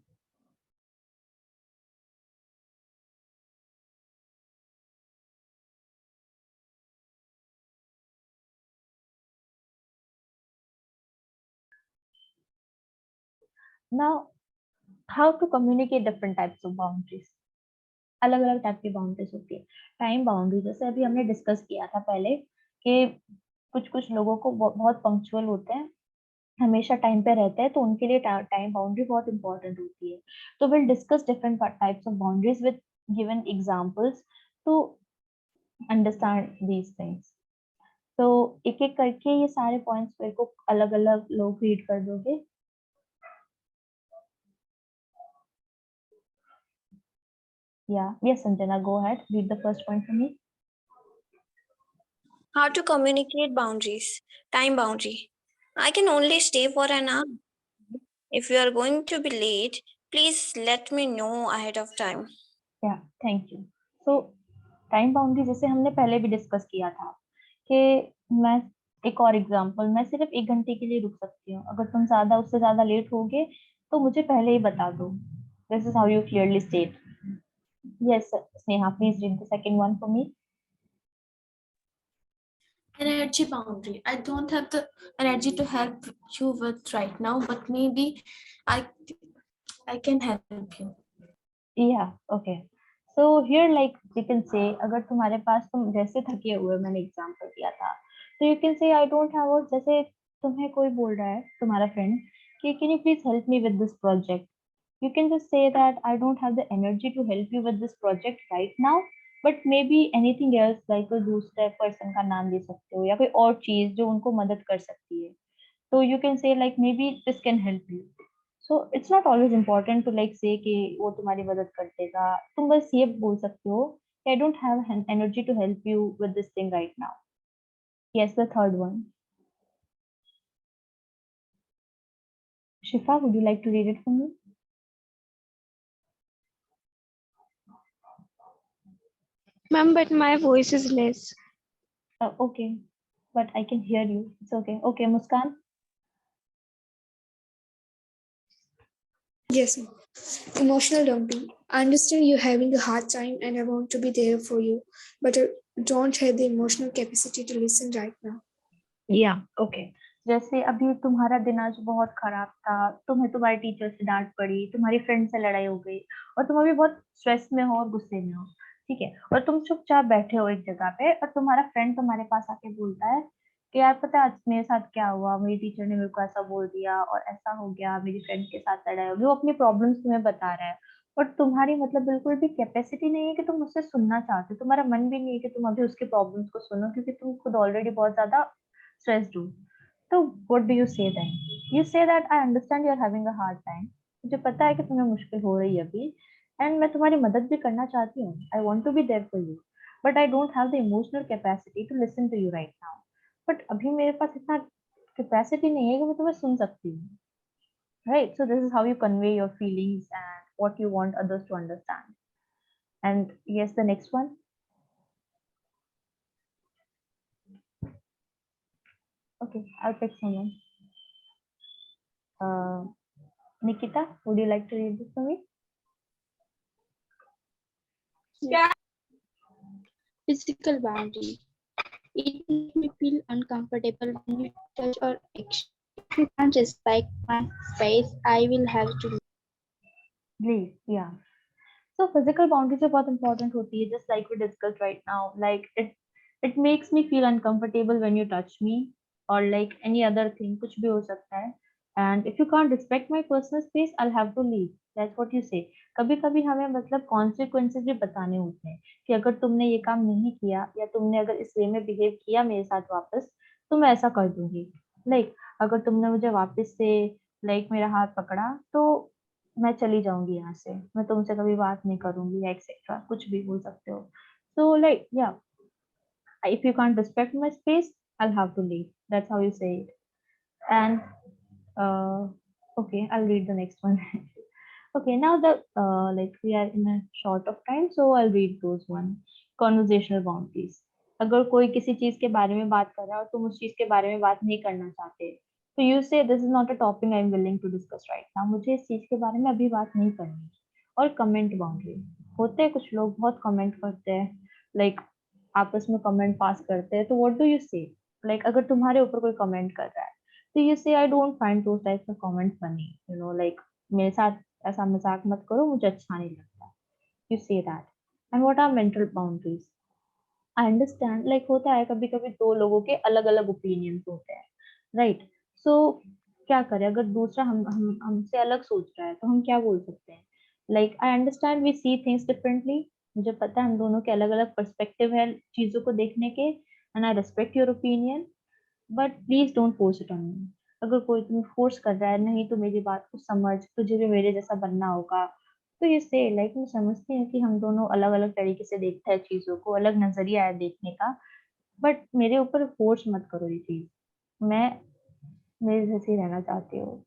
S1: Now how to communicate different types of boundaries. अलग अलग टाइप की बाउंड्रीज होती है। टाइम बाउंड्री जैसे अभी हमने डिस्कस किया था पहले कि कुछ कुछ लोगों को बहुत पंक्चुअल होते हैं, हमेशा टाइम पे रहते हैं, तो उनके लिए टाइम बाउंड्री बहुत इंपॉर्टेंट होती है. तो will discuss different types of boundaries with given examples to understand these things. तो एक एक करके ये सारे पॉइंट्स मेरे को अलग अलग लोग रीड कर दोगे. Yes, Sanjana, go ahead. Read the first point for me.
S7: How to communicate boundaries. Time boundary. I can only stay for an hour. If you are going to be late, please let me know ahead of time.
S1: Yeah, thank you. So, time boundary जैसे हमने पहले भी discuss किया था कि मैं एक और एग्जांपल, मैं सिर्फ 1 घंटे के लिए रुक सकती हूँ. अगर तुम ज्यादा उससे ज्यादा लेट होगे तो मुझे पहले ही बता दो. This is how you clearly state. Yes, Sneha, please read the second one for me.
S12: Energy boundary. I don't have the energy to help you with right now, but maybe I I can help you.
S1: Yeah, okay. So here like you can say, अगर तुम्हारे पास, तुम जैसे थके हुए, मैंने example दिया था, तो you can say I don't have. और जैसे तुम्हें कोई बोल रहा है, तुम्हारा फ्रेंड, कि can you please help me with this project, you can just say that I don't have the energy to help you with this project right now, but maybe anything else, like कोई दूसरे person का नाम दे सकते हो या कोई और चीज जो उनको मदद कर सकती है. तो you can say like maybe this can help you. So it's not always important to like say कि वो तुम्हारी मदद कर देगा. तुम बस ये बोल सकते हो कि I don't have energy to help you with this thing right now. Yes, the third one. Shifa, would you like to read it for me?
S13: Ma'am, but my voice is less.
S1: Okay, but I can hear you. It's okay. Okay, Muskan.
S8: Yes, ma'am. Emotional dumping. I understand you're having a hard time and I want to be there for you, but I don't have the emotional capacity to listen right now.
S1: Yeah, okay. जैसे अभी तुम्हारा दिन आज बहुत खराब था, तुम्हें तुम्हारे टीचर से डांट पड़ी, तुम्हारी फ्रेंड से लड़ाई हो गई, और तुम अभी बहुत स्ट्रेस में हो और गुस्से में हो, ठीक है, और तुम चुपचाप बैठे हो एक जगह पे, और तुम्हारा फ्रेंड तुम्हारे पास आके बोलता है कि यार पता है आज मेरे साथ क्या हुआ, मेरी टीचर ने मेरे को ऐसा बोल दिया और ऐसा हो गया, मेरी फ्रेंड के साथ लड़ाई हो गई. वो अपनी प्रॉब्लम्स तुम्हें बता रहा है, और तुम्हारी मतलब बिल्कुल भी कैपेसिटी नहीं है कि तुम उससे सुनना चाहते हो. तुम्हारा मन भी नहीं है कि तुम अभी उसकी प्रॉब्लम्स को सुनो, क्योंकि तुम खुद ऑलरेडी बहुत ज्यादा stressed हो. तो what do you say then? You say that I understand you are having a hard time. मुझे पता है कि तुम्हें मुश्किल हो रही है अभी, and मैं तुम्हारी मदद भी करना चाहती हूँ. I want to be there for you, but I don't have the emotional capacity to listen to you right now. But अभी मेरे पास इतना capacity नहीं है कि मैं तुम्हें सुन सकती हूँ. Right? So this is how you convey your feelings and what you want others to understand. And yes, the next one. Okay, I'll pick someone. Nikita, would you like to read this for me?
S13: Yeah. Physical boundary. It makes me feel uncomfortable when you touch or action. If you can't respect my space, I will have to
S1: Leave, yeah. So physical boundaries are बहुत important होती है, just like we discussed right now. Like it makes me feel uncomfortable when you touch me, or like any other thing, कुछ भी हो सकता है. And if you can't respect my personal space, I'll have to leave. That's what you say. कभी कभी हमें मतलब consequences भी बताने होते हैं कि अगर तुमने ये काम नहीं किया, या तुमने अगर इस वे में बिहेव किया मेरे साथ वापस, तो मैं ऐसा कर दूंगी. Like अगर तुमने मुझे वापस से like मेरा हाथ पकड़ा, तो मैं चली जाऊंगी यहाँ से, मैं तुमसे कभी बात नहीं करूंगी, या एक्सेट्रा कुछ भी बोल सकते हो. सो लाइक या, if you can't respect my space, I'll have to leave. That's how you say it. And okay, I'll read the next one. Okay, now the like we are in a short of time, so I'll read those one. Conversational boundaries. अगर कोई किसी चीज के बारे में बात कर रहा है और तुम उस चीज के बारे में बात नहीं करना चाहते, तो you say this is not a topic I am willing to discuss right now. मुझे इस चीज के बारे में अभी बात नहीं करनी. और कमेंट बाउंड्री. होते हैं कुछ लोग बहुत कमेंट करते हैं, लाइक आपस में कमेंट पास करते हैं, तो व्हाट डू यू से? लाइक अगर तुम्हारे ऊपर कोई कमेंट कर रहा है, तो you say I don't find those types of comment funny, you know, like मेरे साथ ऐसा मजाक मत करो, मुझे अच्छा नहीं लगता. You say that. And what are mental boundaries? I understand, like होता है कभी कभी दो लोगों के अलग अलग ओपिनियंस होते हैं, राइट? सो क्या करें? अगर दूसरा हम हमसे अलग सोच रहा है तो हम क्या बोल सकते हैं? Like I understand we see things differently, मुझे पता है हम दोनों के अलग अलग पर्सपेक्टिव है चीजों को देखने के, and I respect your opinion, but please don't force it on me. अगर कोई तुम्हें फोर्स कर रहा है, नहीं तो मेरी बात को समझ, तुझे भी मेरे जैसा बनना होगा, तो ये से लाइक मैं समझती हूँ कि हम दोनों अलग अलग तरीके से देखते हैं चीजों को, अलग नजरिया है देखने का, बट मेरे ऊपर फोर्स मत करो ये चीज। मैं मेरे जैसे ही रहना चाहती हूँ।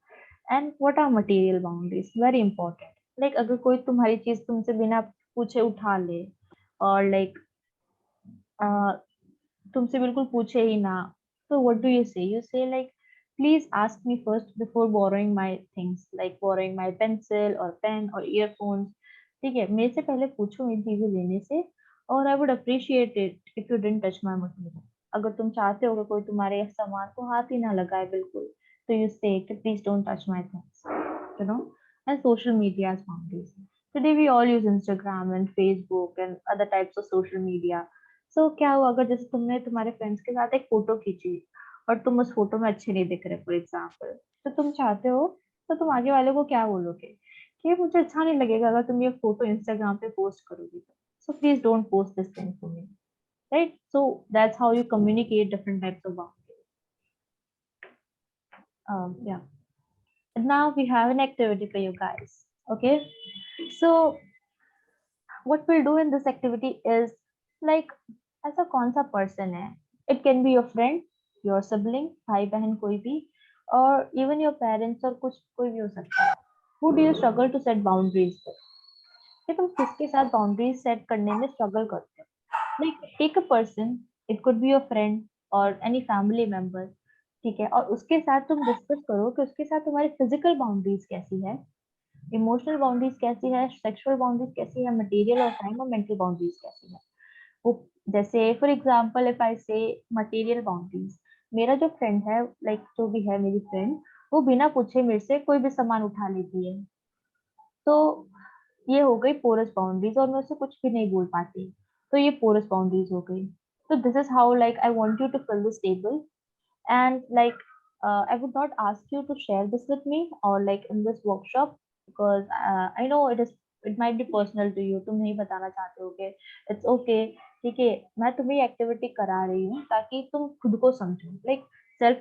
S1: And what are material boundaries, very important. Like अगर कोई तुम्हारी चीज तुमसे बिना पूछे उठा ले, और लाइक तुमसे बिल्कुल पूछे ही ना, तो व्हाट डू यू से? यू से like please ask me first before borrowing my things, like borrowing my pencil और पेन और ईयरफोन्स। ठीक है, मेरे से पहले पूछो इन चीजें लेने से, और I would appreciate it if you didn't touch my material. अगर तुम चाहते हो कि कोई तुम्हारे सामान को हाथ ही ना लगाए बिल्कुल, तो यू से please don't touch my things, you know. And social media's boundaries, today we all use Instagram and Facebook and other types of social media. So क्या हुआ अगर जैसे तुमने तुम्हारे फ्रेंड्स के साथ एक फोटो खींची और तुम उस फोटो में अच्छे नहीं दिख रहे फॉर एग्जाम्पल, तो तुम चाहते हो, तो तुम आगे वाले को क्या बोलोगे कि मुझे अच्छा नहीं लगेगा अगर तुम ये फोटो इंस्टाग्राम पे पोस्ट करोगी, तो so please don't post this thing for me, right? So that's how you communicate different types of boundaries. Yeah, and now we have an activity for you guys. Okay, so what we'll do in this activity is, like, ऐसा कौन सा person है, it can be your friend, your sibling, भाई बहन कोई भी, और even your parents, और कुछ कोई भी हो सकता है, who do you struggle to set boundaries with, कि तुम किसके साथ बाउंड्रीज सेट करने में स्ट्रगल करते हो। Like take a person, it could be your friend और एनी फैमिली मेंबर, ठीक है, और उसके साथ तुम डिस्कस करो कि उसके साथ तुम्हारी फिजिकल बाउंड्रीज कैसी है, इमोशनल बाउंड्रीज कैसी है, सेक्सुअल बाउंड्रीज कैसी है, मटेरियल और टाइम और मेंटल बाउंड्रीज कैसी है। वो जैसे फॉर एग्जांपल इफ आई से मटेरियल बाउंड्रीज, मेरा जो फ्रेंड है, लाइक जो भी है मेरी फ्रेंड, वो बिना पूछे मेरे से कोई भी सामान उठा लेती है, तो ये हो गई पोरस बाउंड्रीज, और मैं उसे कुछ भी नहीं बोल पाती, तो ये पोरस बाउंड्रीज हो गई। तो this is how like I want you to fill this table, and like I would not ask you to share this with me or like in this workshop, because I know it might be personal to you, तुम नहीं बताना चाहते हो कि it's okay, ठीक है, मैं तुम्हें एक्टिविटी करा रही हूँ ताकि तुम खुद को समझो, लाइक सेल्फ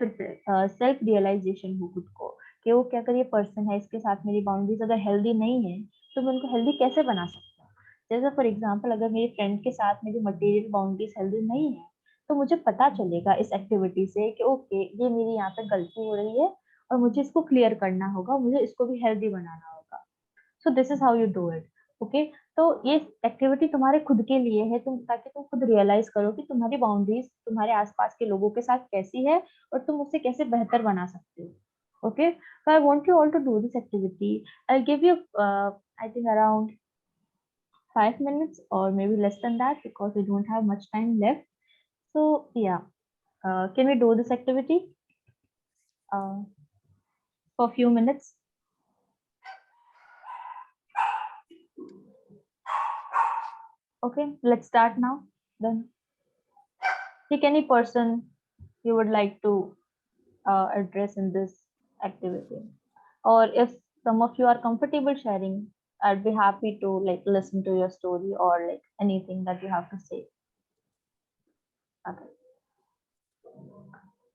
S1: सेल्फ रियलाइजेशन हो खुद को, कि वो क्या, अगर ये पर्सन है इसके साथ मेरी बाउंड्रीज अगर हेल्दी नहीं है, तो मैं उनको हेल्दी कैसे बना सकता हूँ। जैसे फॉर एग्जाम्पल अगर मेरी फ्रेंड के साथ मेरी मटेरियल बाउंड्रीज हेल्दी नहीं है, तो मुझे पता चलेगा इस एक्टिविटी से कि ओके ये मेरी यहाँ पे गलती हो रही है, और मुझे इसको क्लियर करना होगा, मुझे इसको भी हेल्दी बनाना होगा। सो this is how you do it. Okay, तो ये एक्टिविटी तुम्हारे खुद के लिए है, तुम ताकि तुम खुद रियलाइज करो कि तुम्हारी बाउंड्रीज तुम्हारे आसपास के लोगों के साथ कैसी है, और तुम उससे कैसे बेहतर बना सकते हो। Okay, so I want you all to do this activity. I'll give you I think around 5 minutes or maybe less than that, because we don't have much time left. So yeah, can we do this activity uh, for a few minutes? Okay, let's start now. Then pick any person you would like to address in this activity, or if some of you are comfortable sharing, I'd be happy to like listen to your story or like anything that you have to say. Okay.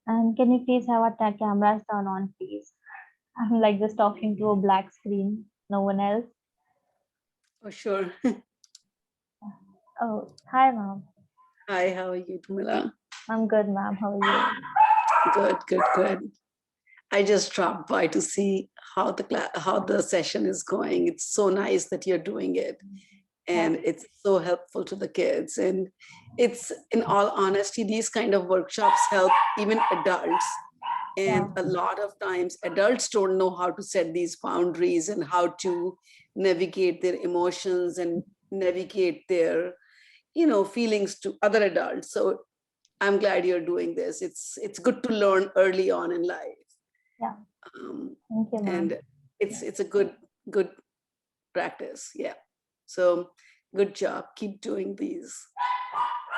S1: And can you please have our cameras turn on, please? I'm like just talking to a black screen, no one else.
S14: Oh, sure.
S1: Oh, hi, ma'am.
S14: Hi, how are you, Urmila?
S1: I'm good, ma'am. How are you?
S14: Good, good, good. I just dropped by to see how the session is going. It's so nice that you're doing it, and it's so helpful to the kids. And it's, in all honesty, these kind of workshops help even adults. And a lot of times adults don't know how to set these boundaries and how to navigate their emotions and navigate their, feelings to other adults. So I'm glad you're doing this. It's good to learn early on in life.
S1: Yeah. Thank you, ma'am.
S14: And it's a good practice. Yeah. So good job. Keep doing these.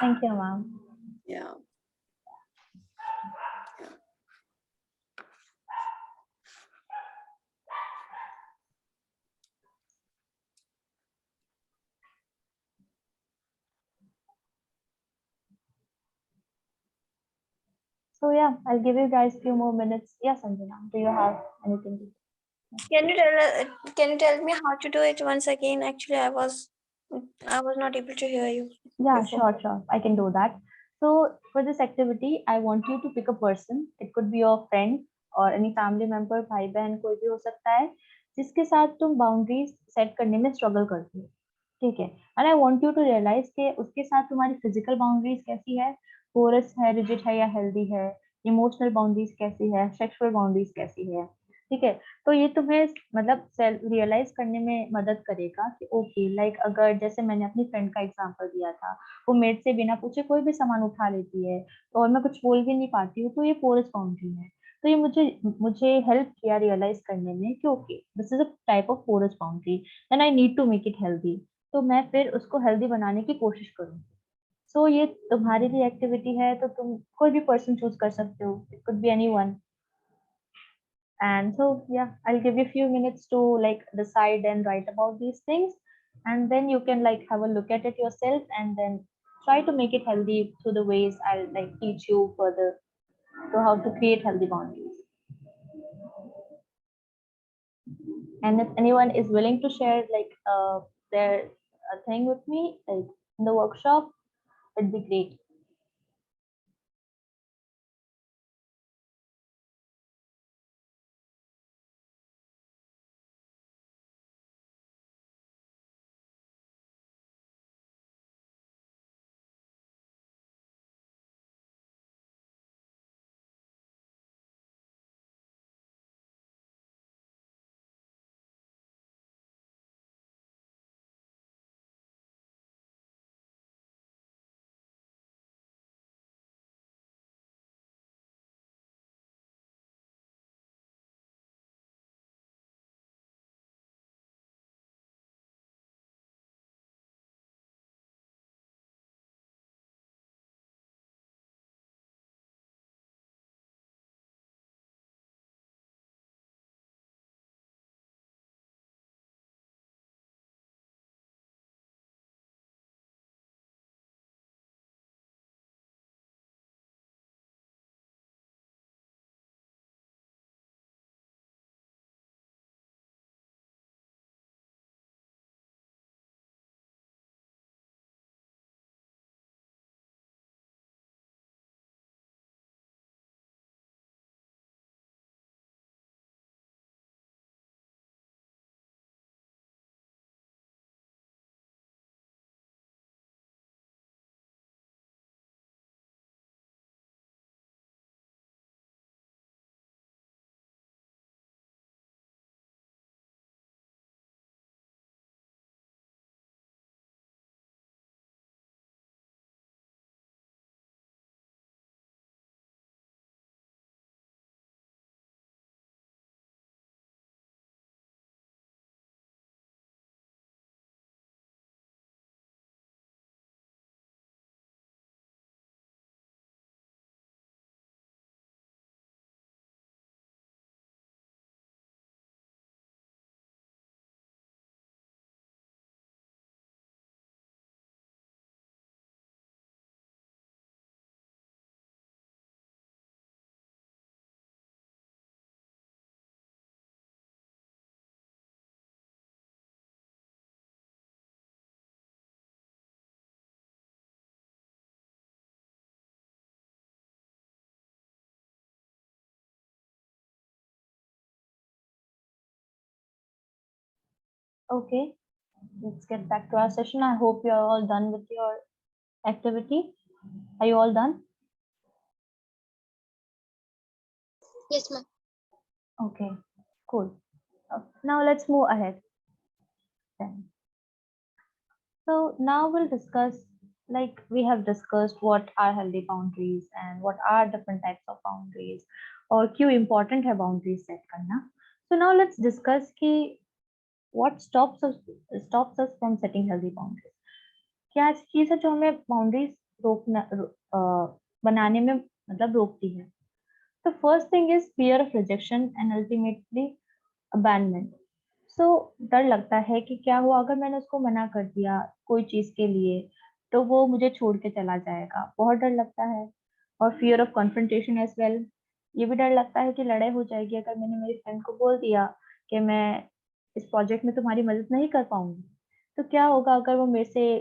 S1: Thank you, ma'am.
S14: Yeah.
S1: So yeah, I'll give you guys few more minutes. Yeah, Sanjana, do you have anything to
S7: Can you tell me how to do it once again? Actually, I was not able to hear you
S1: Yeah,
S7: before.
S1: sure. I can do that. So for this activity, I want you to pick a person. It could be your friend or any family member, भाई बहन कोई भी हो सकता है, जिसके साथ तुम बाउंड्रीज सेट करने में स्ट्रगल करती हो, ठीक है? And I want you to realise कि उसके साथ तुम्हारी फिजिकल बाउंड्रीज कैसी है, पोरस है, रिजिड है या हेल्दी है, इमोशनल बाउंड्रीज कैसी है, सेक्सुअल बाउंड्रीज कैसी है, ठीक है? तो ये तुम्हें मतलब सेल्फ रियलाइज करने में मदद करेगा कि ओके लाइक अगर जैसे मैंने अपनी फ्रेंड का एग्जांपल दिया था, वो मेरे से बिना पूछे कोई भी सामान उठा लेती है और मैं कुछ बोल भी नहीं पाती हूँ, तो ये पोरस बाउंड्री है। तो ये मुझे मुझे हेल्प किया रियलाइज करने में कि okay this is a type of porous boundary, then I need to make it healthy. तो मैं फिर उसको हेल्दी बनाने की कोशिश करूँ। सो ये तुम्हारे लिए एक्टिविटी है, तो तुम कोई भी पर्सन चूज कर सकते हो, it could B anyone. And so, yeah, I'll give you a few minutes to like decide and write about these things. And then you can like have a look at it yourself and then try to make it healthy through the ways I'll like teach you further to how to create healthy boundaries. And if anyone is willing to share like their thing with me, like in the workshop, it'd be great. Okay, let's get back to our session. I hope you're all done with your activity. Are you all done?
S2: Yes, ma'am.
S1: Okay, cool. Now let's move ahead then. So now we'll discuss, like we have discussed what are healthy boundaries and what are different types of boundaries और क्यों important है boundaries set करना. So now let's discuss कि what stops us from setting healthy boundaries. क्या ऐसी चीज है जो हमें boundaries बनाने में मतलब रोकती है. The first thing is fear of rejection and ultimately abandonment. सो डर लगता है कि क्या हुआ अगर मैंने उसको मना कर दिया कोई चीज के लिए, तो वो मुझे छोड़ के चला जाएगा, बहुत डर लगता है. और fear of confrontation as well. ये भी डर लगता है कि लड़ाई हो जाएगी अगर मैंने मेरी फ्रेंड को बोल दिया कि मैं इस प्रोजेक्ट में तुम्हारी मदद नहीं कर पाऊंगी, तो क्या होगा अगर वो मेरे से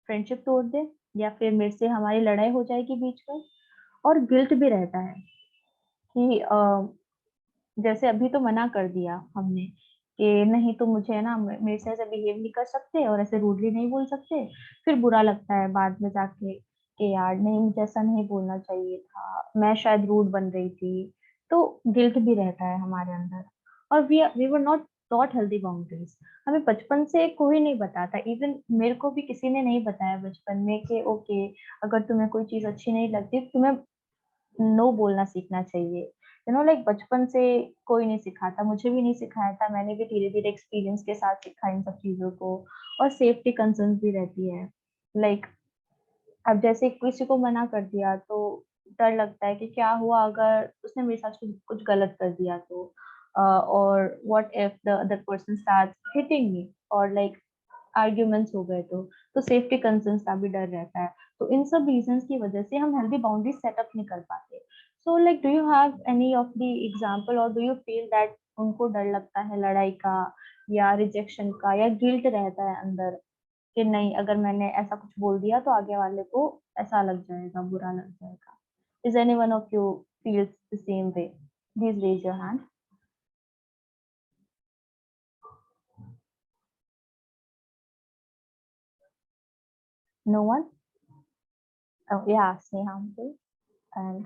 S1: फ्रेंडशिप तोड़ दे या फिर मेरे से हमारी लड़ाई हो जाएगी बीच में। और गिल्ट भी रहता है कि जैसे अभी तो मना कर दिया हमने कि नहीं तुम मुझे ना मेरे से ऐसे बिहेव नहीं कर सकते और ऐसे रूडली नहीं बोल सकते, फिर बुरा लगता है बाद में जाके कि यार नहीं मुझे ऐसा नहीं बोलना चाहिए था, मैं शायद रूड बन रही थी। तो गिल्ट भी रहता है हमारे अंदर। और we were not taught healthy boundaries. हमें बचपन से कोई नहीं बताता, इवन मेरे को भी किसी ने नहीं बताया बचपन में कि ओके अगर तुम्हें कोई चीज अच्छी नहीं लगती तुम्हें नो बोलना सीखना चाहिए। लाइक बचपन से कोई नहीं सिखाता, मुझे भी नहीं सिखाया था, मैंने भी धीरे धीरे एक्सपीरियंस के साथ सीखा इन सब चीजों को। और सेफ्टी कंसर्न भी रहती है। लाइक अब जैसे किसी को मना कर दिया तो डर लगता है कि क्या हुआ अगर उसने मेरे साथ कुछ कुछ गलत कर दिया तो, और what if the other person starts hitting me और लाइक आर्ग्यूमेंट्स हो गए तो सेफ्टी कंसर्न्स का भी डर रहता है। तो इन सब रीजंस की वजह से हम हेल्दी बाउंड्री सेटअप नहीं कर पाते। So like do you have any of the example और डू यू फील दैट उनको डर लगता है लड़ाई का या रिजेक्शन का या गिल्ट रहता है अंदर कि नहीं अगर मैंने ऐसा कुछ बोल दिया तो आगे वाले को ऐसा लग जाएगा, बुरा लग जाएगा। Is any one of you feels the same way? Please raise your hand. No one? Oh yeah, Sneha too. And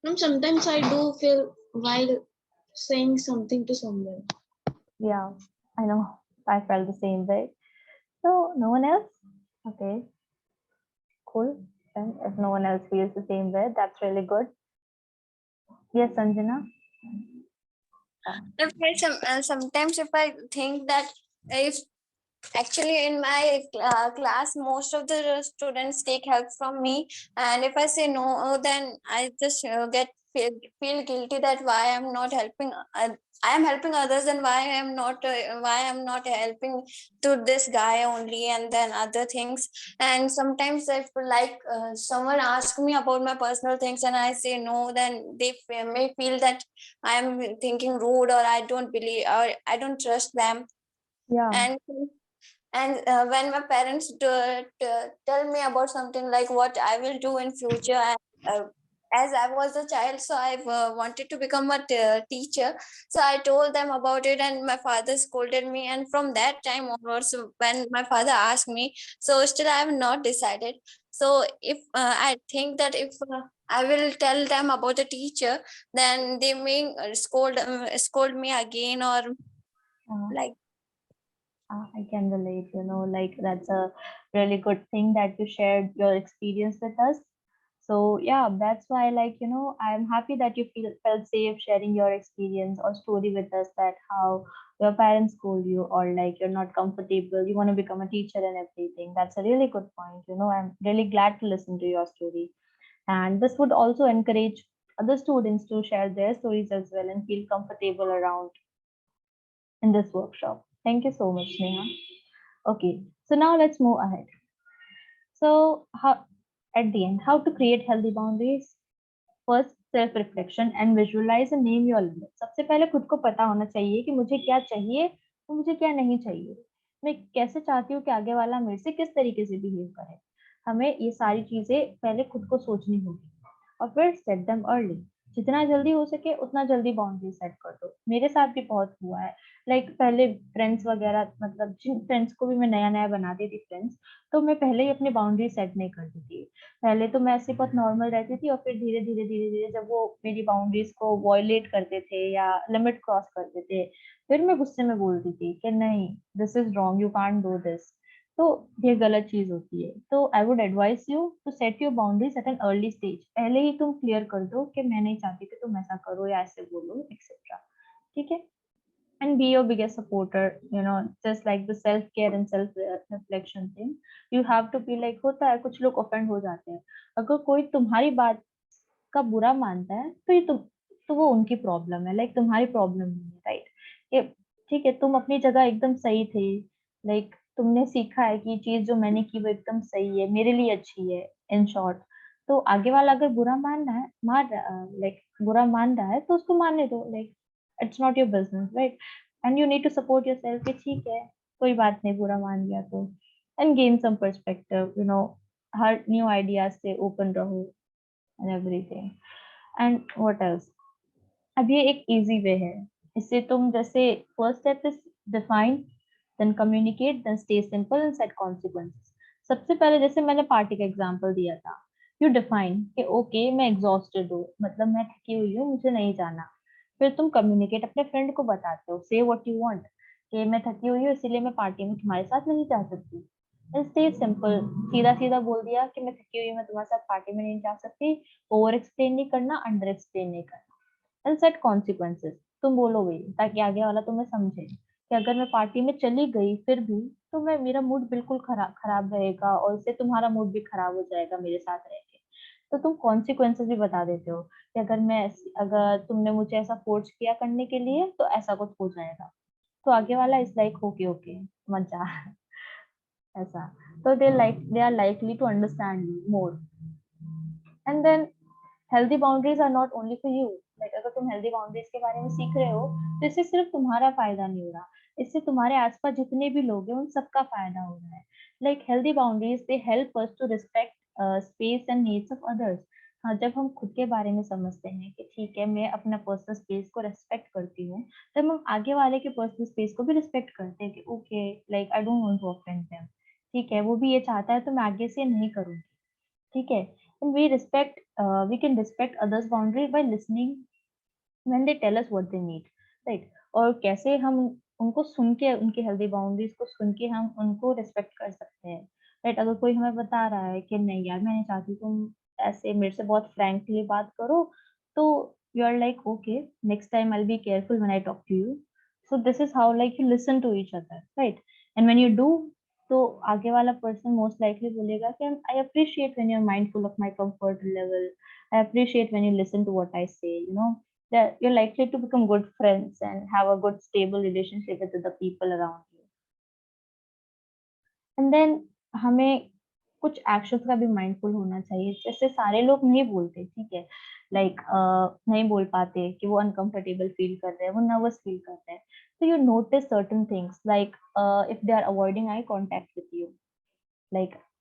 S12: Sometimes I do feel while saying something to someone.
S1: yeah, I know. I felt the same way. So no one else? Okay, cool. And if no one else feels the same way, that's really good. Yes, Sanjana.
S7: Sometimes if I think that if actually in my class most of the students take help from me, and if I say no, then I just feel guilty that why I'm not helping. I am helping others, and why I'm not helping to this guy only, and then other things. And sometimes if like someone asks me about my personal things and I say no, then they may feel that I am thinking rude, or I don't believe, or I don't trust them.
S1: Yeah.
S7: And when my parents tell me about something like what I will do in future, and as I was a child, so I wanted to become a teacher. So I told them about it, and my father scolded me. And from that time onwards, when my father asked me, so still I have not decided. So if I think that if I will tell them about the teacher, then they may scold me again, or like.
S1: I can relate, like that's a really good thing that you shared your experience with us. So yeah, that's why like, I'm happy that you felt safe sharing your experience or story with us, that how your parents scold you or like you're not comfortable, you want to become a teacher and everything. That's a really good point. I'm really glad to listen to your story. And this would also encourage other students to share their stories as well and feel comfortable around in this workshop. Thank you so much, Neha. Okay, so now let's move ahead. So, at the end, how to create healthy boundaries? First, self reflection and visualize and name your limits. सबसे पहले खुद को पता होना चाहिए कि मुझे क्या चाहिए और मुझे क्या नहीं चाहिए। मैं कैसे चाहती हूँ कि आगे वाला मेरे से किस तरीके से बिहेव करे। हमें ये सारी चीजें पहले खुद को सोचनी होगी और फिर सेट देम अर्ली। जितना जल्दी हो सके उतना जल्दी बाउंड्री सेट कर दो। मेरे साथ भी बहुत हुआ है। लाइक पहले फ्रेंड्स वगैरह, मतलब जिन फ्रेंड्स को भी मैं नया नया बनाती थी फ्रेंड्स, तो मैं पहले ही अपनी बाउंड्री सेट नहीं करती थी। पहले तो मैं ऐसे बहुत नॉर्मल रहती थी और फिर धीरे धीरे धीरे धीरे जब वो मेरी बाउंड्रीज को वॉयलेट करते थे या लिमिट क्रॉस करते थे, फिर मैं गुस्से में बोलती थी कि नहीं, this is wrong, you can't do this. तो ये गलत चीज होती है। तो I would advice you to set your boundaries at an early stage. पहले ही तुम क्लियर कर दो कि मैं नहीं चाहती कि तुम ऐसा करो या ऐसे बोलो एक्सेट्रा। ठीक है? And be your biggest supporter, just like the self care and self reflection thing. You have to be like, होता है कुछ लोग ऑफेंड हो जाते हैं। अगर कोई तुम्हारी बात का बुरा मानता है तो ये तो वो उनकी प्रॉब्लम है, लाइक तुम्हारी प्रॉब्लम नहीं है, राइट? ये ठीक है, तुम अपनी जगह एकदम सही थे। लाइक तुमने सीखा है कि चीज जो मैंने की वो एकदम सही है, मेरे लिए अच्छी है, in short. तो आगे वाला अगर बुरा मान रहा है, बुरा मान रहा है तो उसको मानने दो, it's not your business, right? And you need to support yourself कि ठीक है, कोई बात नहीं, बुरा मान लिया तो, and gain some perspective, her new ideas से open रहो and everything. And what else? अब ये एक easy way है, इससे तुम जैसे first step is define, then communicate, then stay simple and set consequences. सबसे पहले जैसे मैंने पार्टी का एग्जांपल दिया था, यू डिफाइन कि ओके मैं एग्जॉस्टेड हूँ, मतलब मैं थकी हुई हूँ, मुझे नहीं जाना। फिर तुम कम्युनिकेट अपने फ्रेंड को बताते हो, से व्हाट यू वांट, कि मैं थकी हुई हूँ इसीलिए मैं पार्टी में तुम्हारे साथ नहीं जा सकती। स्टे सिंपल, सीधा सीधा बोल दिया कि मैं थकी हुई हूँ, मैं तुम्हारे साथ पार्टी में नहीं जा सकती। ओवर एक्सप्लेन नहीं करना, अंडर एक्सप्लेन नहीं करना। एंड सेट कॉन्सिक्वेंसेस, तुम बोलो भाई, ताकि आगे वाला तुम्हें समझे कि अगर मैं पार्टी में चली गई फिर भी, तो मैं मेरा मूड बिल्कुल खराब रहेगा और इससे तुम्हारा मूड भी खराब हो जाएगा मेरे साथ रह के। तो तुम कॉन्सिक्वेंसेस भी बता देते हो कि अगर तुमने मुझे ऐसा फोर्स किया करने के लिए तो ऐसा कुछ हो जाएगा। तो आगे वाला इज लाइक ओके ओके, मत जा ऐसा। तो they are likely to understand you more. And then healthy boundaries are not only for you. अगर तुम हेल्दी बाउंड्रीज के बारे में सीख रहे हो तो इससे सिर्फ तुम्हारा फायदा नहीं हो रहा, इससे तुम्हारे आसपास जितने भी लोग हैं उन सबका फायदा हो रहा है। Healthy boundaries they help us to respect space and needs of others. हाँ, जब हम खुद के बारे में समझते हैं कि ठीक है मैं अपना पर्सनल स्पेस को रेस्पेक्ट करती हूँ, तब हम आगे वाले के पर्सनल स्पेस को भी रिस्पेक्ट करते हैं कि okay I don't want to offend them. ठीक है, वो भी ये चाहता है तो मैं आगे से नहीं करूँगी। ठीक है, and we can respect others boundary by listening when they tell us what they need, right? और कैसे हम उनको सुन के, उनकी हेल्दी बाउंड्रीज को सुन के हम उनको रिस्पेक्ट कर सकते हैं, राइट? अगर कोई हमें बता रहा है कि नहीं यार मैं नहीं चाहती तुम ऐसे मेरे से बहुत फ्रैंकली बात करो, तो you are like okay, next time I will be careful when I talk to you. So this is how you listen to each other, right? And when you do, तो आगे वाला पर्सन मोस्ट लाइकली बोलेगा कि I appreciate when you are mindful of my comfort level, I appreciate when you listen to what I say, that you're likely to become good friends and have a good stable relationship with the people around you. And then हमें कुछ actions का भी mindful होना चाहिए। जैसे सारे लोग नहीं बोलते, ठीक है, नहीं बोल पाते कि वो अनकंफर्टेबल फील कर रहे हैं, वो नर्वस फील कर रहे हैं। तो you notice certain things if they are avoiding eye contact with you,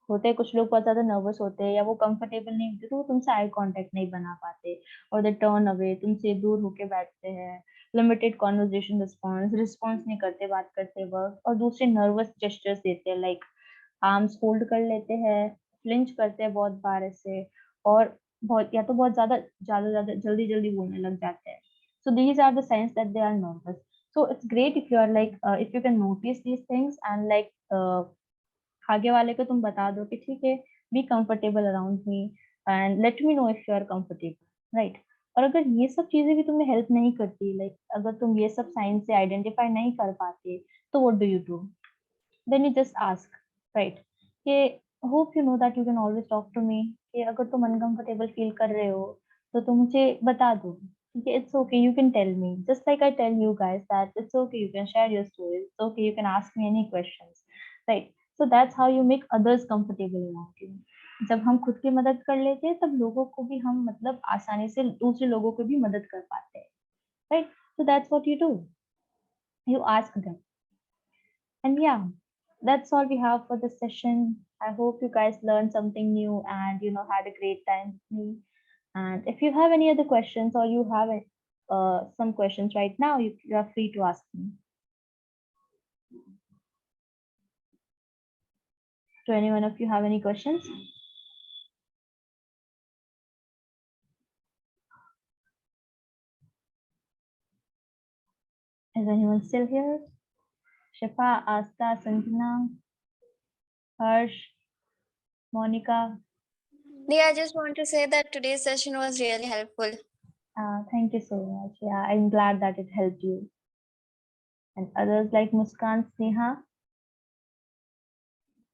S1: होते हैं कुछ लोग बहुत ज्यादा नर्वस होते हैं या वो कंफर्टेबल नहीं होते, तो वो तुमसे आई कांटेक्ट नहीं बना पाते और दे टर्न अवे, तुमसे दूर होके बैठते हैं। लिमिटेड कॉन्वर्जेशन रिस्पॉन्स नहीं करते बात करते वक्त, और दूसरे नर्वस जेस्चर्स देते हैं, आर्म्स फोल्ड कर लेते हैं, फ्लिंच करते हैं बहुत बार ऐसे, और बहुत या तो बहुत ज्यादा ज्यादा ज्यादा जल्दी जल्दी बोलने लग जाते हैं। So these are the signs that they are nervous. So it's great if you are if you can notice these things and आगे वाले को तुम बता दो कि ठीक है, be comfortable around me and let me know if you are comfortable, right? और अगर ये सब चीजें भी तुम्हें हेल्प नहीं करती, अगर तुम ये सब साइन से आइडेंटिफाई नहीं कर पाते, तो what do you do? Then you just ask, right? कि hope you know that you can always talk to me, कि अगर तुम अनकंफर्टेबल फील कर रहे हो तो तुम मुझे बता दो, ठीक है? It's okay, you can tell me, just like I tell you guys that it's okay, you can share your stories, it's okay, you can ask me any questions, right? So that's how you make others comfortable around you. जब हम खुद की मदद कर लेते हैं तब लोगों को भी हम आसानी से दूसरे लोगों को भी मदद कर पाते हैं, right? So that's what you do, you ask them. And yeah, that's all we have for this session. I hope you guys learned something new and had a great time with me. And if you have any other questions or you have some questions right now, you are free to ask me. Do anyone of you have any questions? Is anyone still here? Shifa, Asta, Sanjana, Harsh, Monica.
S7: Yeah, I just want to say that today's session was really helpful.
S1: Thank you so much. Yeah, I'm glad that it helped you. And others like Muskan, Sneha?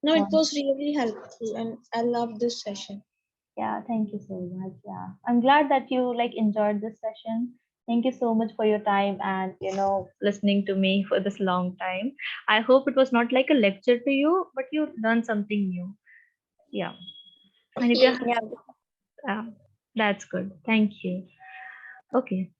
S13: No, it was really helpful and I love this session.
S1: Yeah, thank you so much. Yeah, I'm glad that you enjoyed this session. Thank you so much for your time and listening to me for this long time. I hope it was not like a lecture to you, but you learned something new. Yeah. And if you're,
S11: Yeah.
S1: that's good. Thank you. Okay.